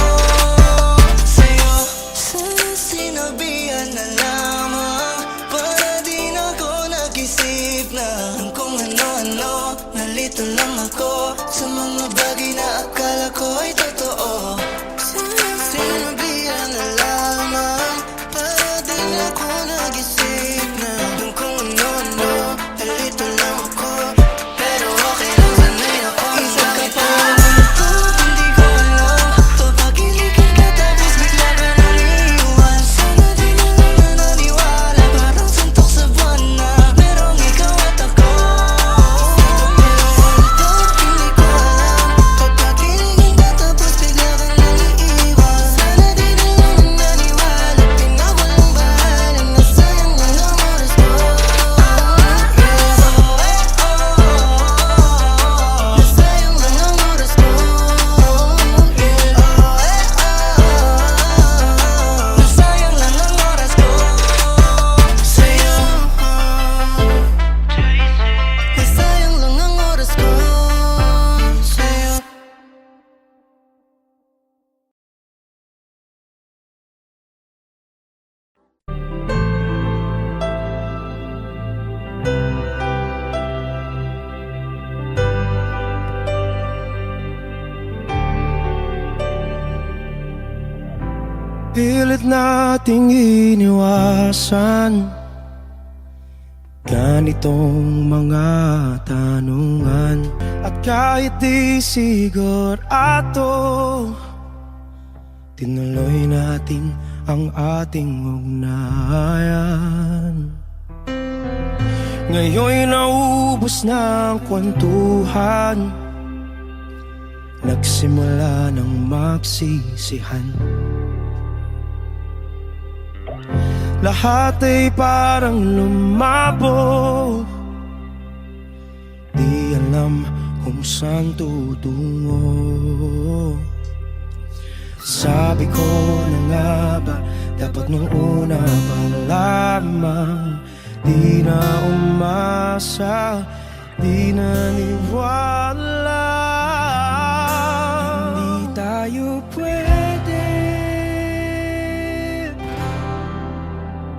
sa'yo. Sana sinabihan na lamang, para di na ako nag-isip na kung ano-ano. Nalito lang ako sa mga bagay na akala ko ay totoo. Sana sinabihan na lamang, para di na ako nag-isip na kung ano-ano. Nalito lang ako, pero okay lang sanay ako. Isa ka pa ng multo, hindi ko alam. Papakiligin ka tapos bigla ka nang iiwan. Sana di na lang naniwala, parang suntok sa buwan na merong ikaw at ako. Multo, hindi ko alam. Papakiligin ka tapos bigla ka nang iiwan. Sana di na lang naniwala, pinawalang bahala, nasayang lang ang oras ko. Nasayang lang ang oras ko. Nasayang lang ang oras ko sa'yo. Nasayang lang ang oras ko sa'yo. Pilit nating iniwasan ganitong mga tanungan. At kahit di sigurado, tinuloy natin ang ating ugnayan. Ngayon'y naubos na ang kwentuhan, nagsimula ng magsisihan. Lahat ay parang lumabo, di alam kung saan tutungo. Sabi ko na nga ba, dapat nung una pa lamang, di na umasa, di naniwala. Hindi tayo pwede,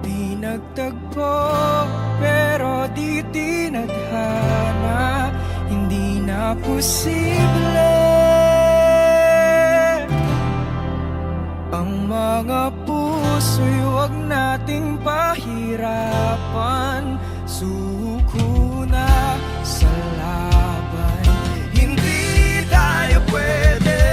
di nagtagpo, pero di tinadhana. Hindi na posible ang mga puso'y huwag nating pahirapan. Suko na sa laban, hindi tayo pwede.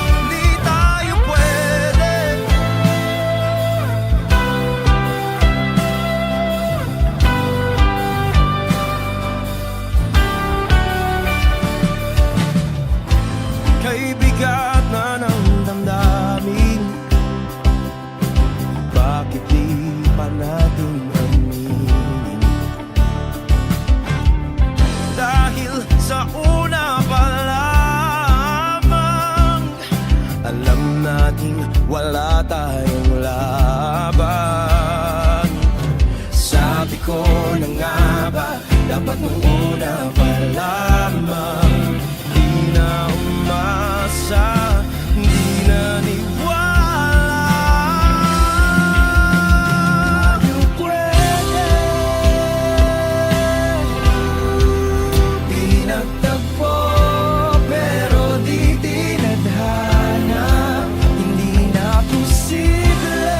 Hindi tayo pwede. Kay bigat na ng damdamin, bakit di pa natin aminin? Dahil sa una pa lamang, alam natin wala tayong laban. Sabi ko na nga ba, dapat nung una pa lamang, di na umasa, di naniwala. Di pwede, di nagtagpo, pero di tinadhana. Hindi na posible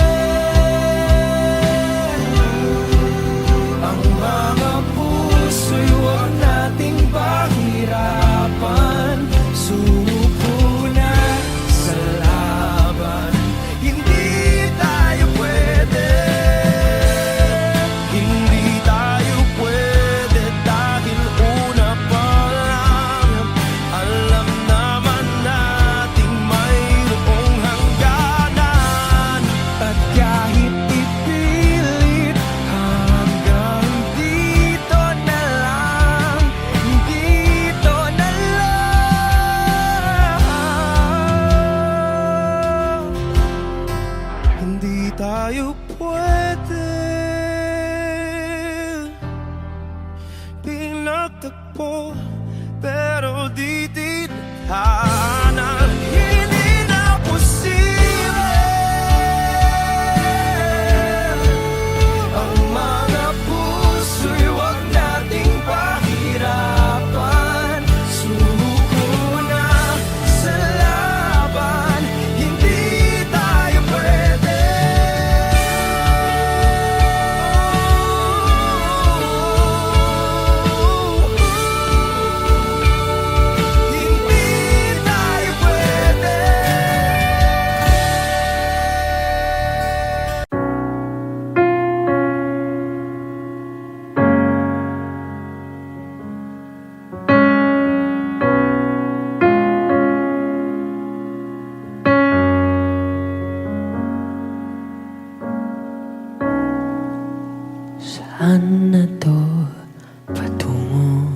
ang mga puso'y huwag nating pahirapan. Suko na sa laban, hindi tayo pwede. Hindi tayo pwede dahil una pa lang, alam naman nating mayroong hangganan. At kahit ipilit, hanggang dito na lang, dito na lang. Hindi tayo pwede, pinagtagpo, pero di tinadhana. Hindi na posible ang mga puso'y huwag nating pahirapan. Suko na sa laban, hindi tayo pwede. Hindi tayo pwede. Saan na to patungo?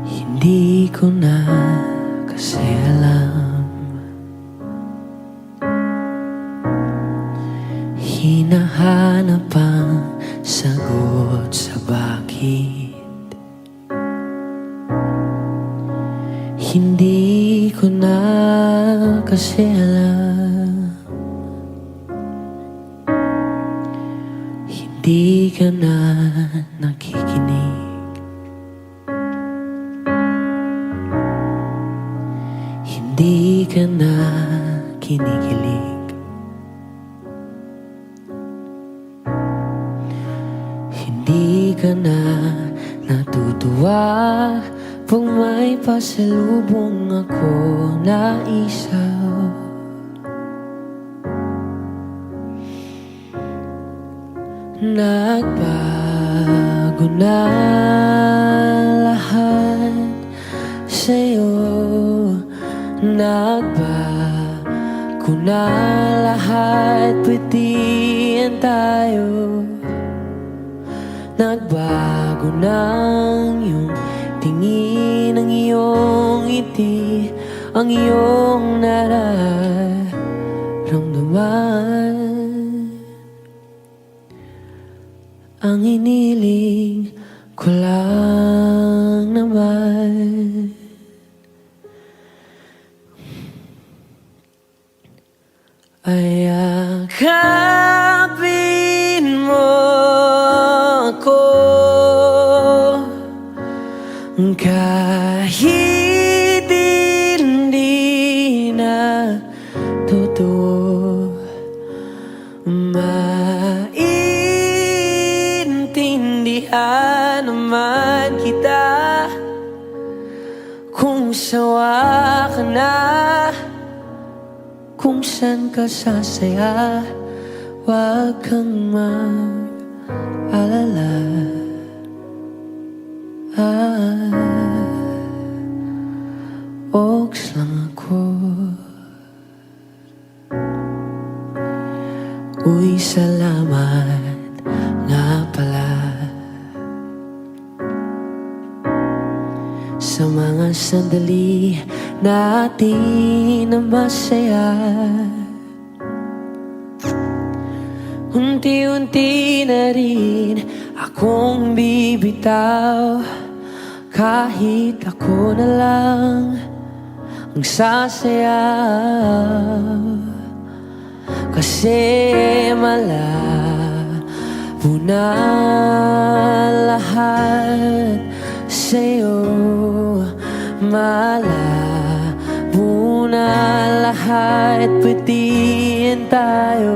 Hindi ko na kasi alam. Hinahanap ang sagot sa bakit. Hindi ko na kasi alam. Hindi ka na nakikinig. kinikilig. Hindi ka na natutuwa pag may pasalubong ako na isaw. Nagbago na lahat sa'yo. Nagbago na lahat, pwedihan tayo. Nagbago na ang iyong tingin, ang iyong ngiti, ang iyong nararamdaman. Ang iniling ko lang naman ay yakapin mo ako kahit hindi na totoo. Maintindihan naman kita kung sawa ka na, kung saan ka sasaya. Huwag kang mag-alala. Oks lang ako. Uy, salamat nga pala sa mga sandali natin na masaya. Unti-unti na rin akong bibitaw, kahit ako na lang ang sasayaw. Kasi malabo na lahat sa'yo. Malabo na lahat, pwedihan tayo.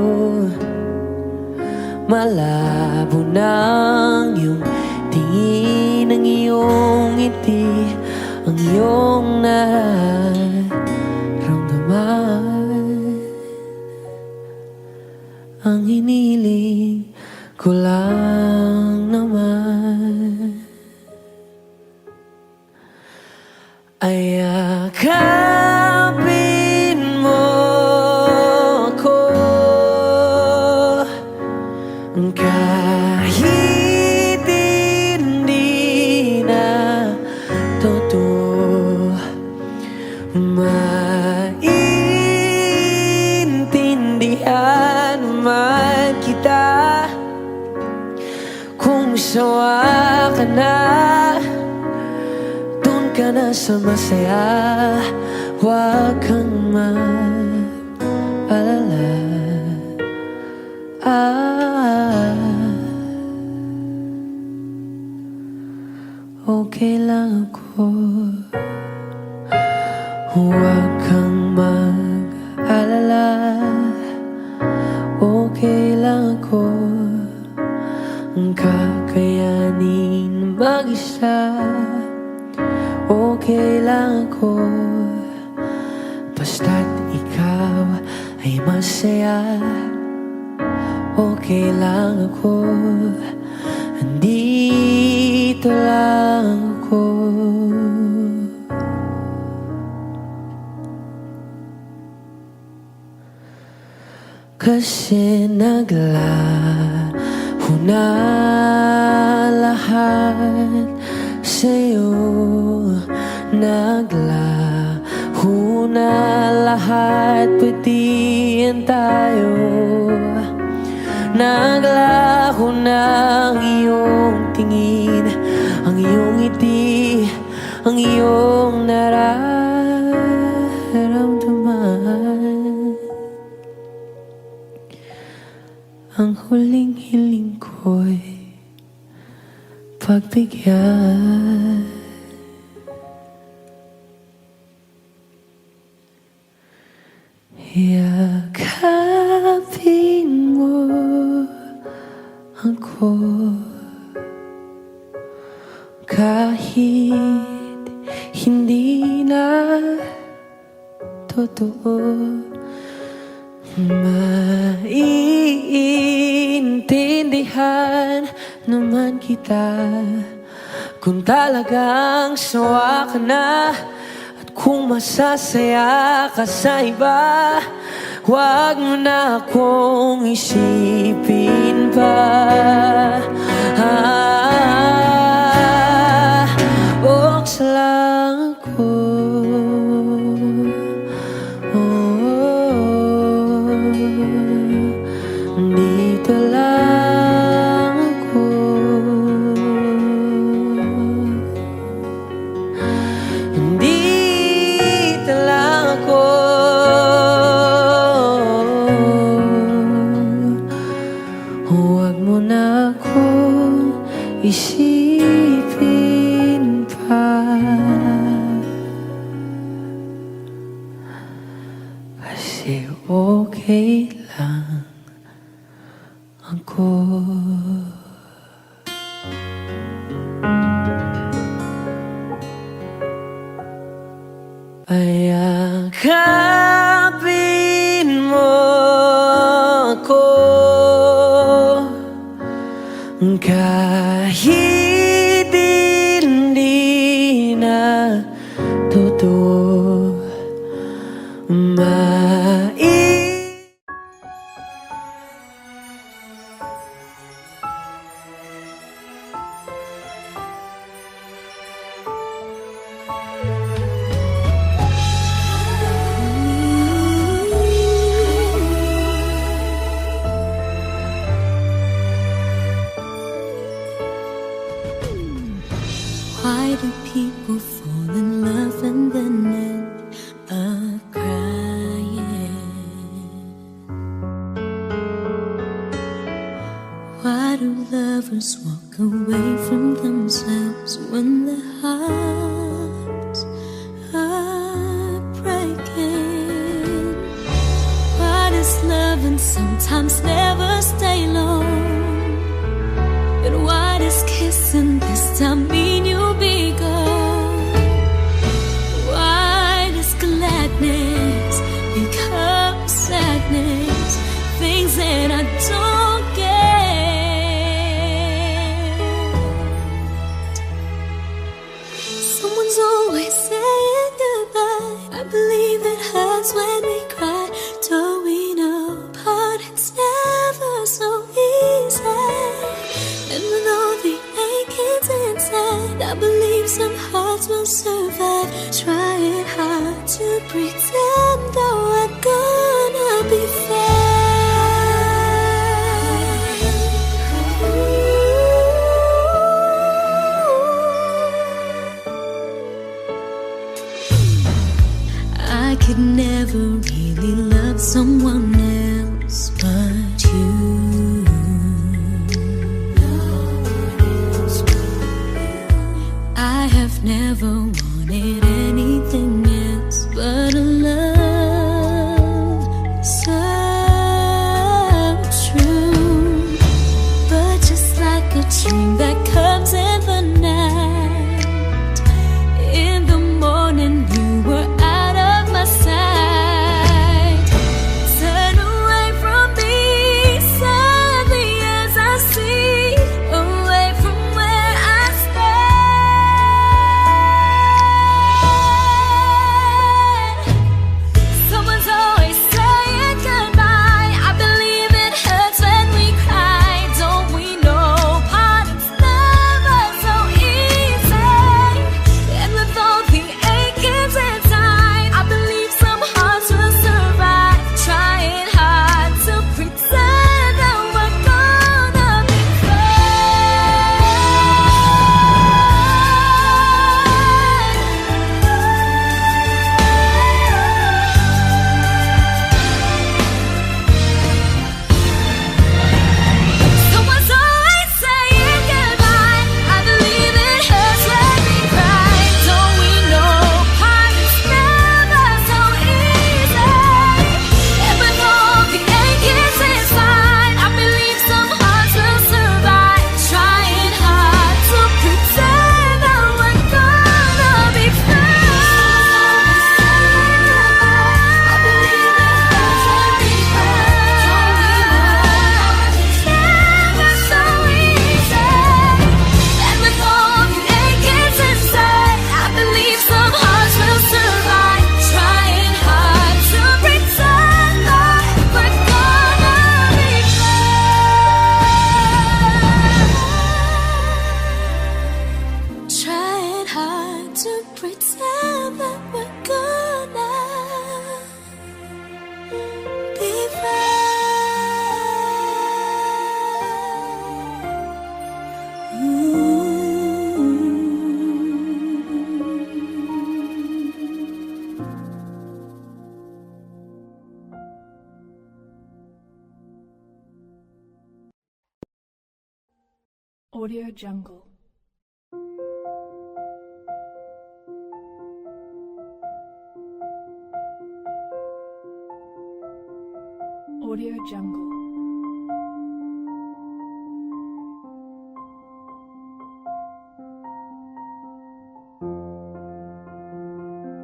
Malabo na ang iyong tingin, ang iyong ngiti, ang iyong nararamdaman. Ang hiniling ko lang naman ay yakapin mo ako kahit hindi na totoo. Maintindihan naman kita kung sawa ka na, dun ka na sa masaya. Huwag kang mag-alala. Okay lang ako. Huwag kang mag-alala. Okay lang ako. Ang kakayanin mag-isa. Okay lang ako. Basta't ikaw ay masaya. Okay lang ako. Andito lang ako. Kasi naglaho na lahat sa'yo. Naglaho na lahat, pwedihan tayo. Naglaho na ang iyong tingin, ang iyong ngiti, ang iyong nararamdaman. Ang huling hiling ko'y pagbigyan. Yakapin mo ako kahit hindi na totoo. Maiintindihan naman kita kung talagang sawa ka na. Kung masasaya ka sa iba, huwag mo na akong isipin pa. Buksa lang ako. Dito lang ako. Dito lang ako. Huwag mo na akong isipin pa. Kasi okay lang ako. Payakapin mo ako kahit hindi na totoo. Why do people fall in love and then end up crying? Why do lovers walk away from themselves when their hearts are breaking? Why does loving sometimes never stay long? And why does kissing this time mean you'll be gone? Why does gladness become sadness? Things that I don't get. Someone's always saying goodbye. I believe it hurts when we cry. Towing apart, it's never so easy. And with all the achings inside, I believe some hearts will survive. Trying hard to pretend that we're gonna be fine. I could never really love someone else but you. I have never wanted anything else but a love so true. But just like a dream that comes in the night, in the morning you were out of my sight. Turn away from me, sadly as I see, away from where I stand. Di ba? Audio Jungle. Audio Jungle.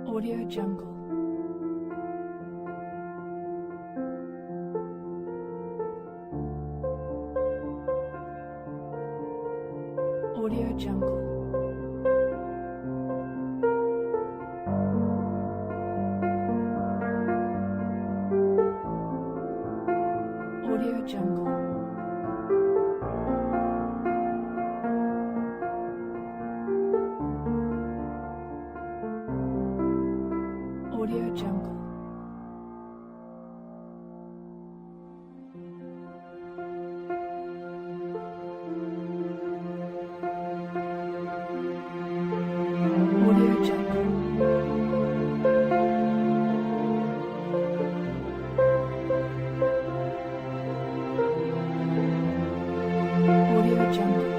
Audio Jungle. Audio Jungle. Audio Jungle. Audio Jungle. Audio Jungle. Audio Jungle. Audio Jungle.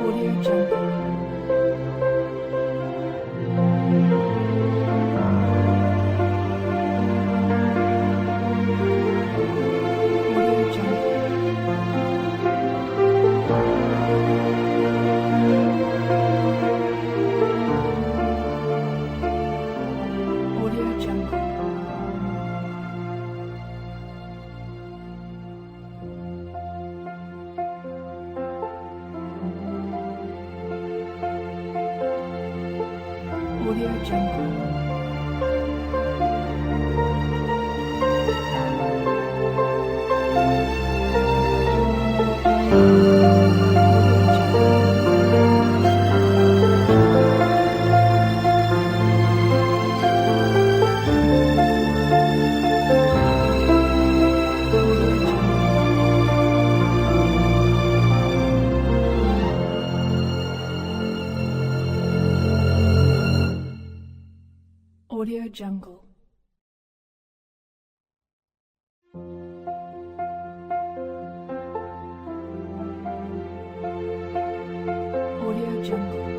Audio Jungle. Audio Jungle. Audio Jungle. Audio Jungle. Audio Jungle.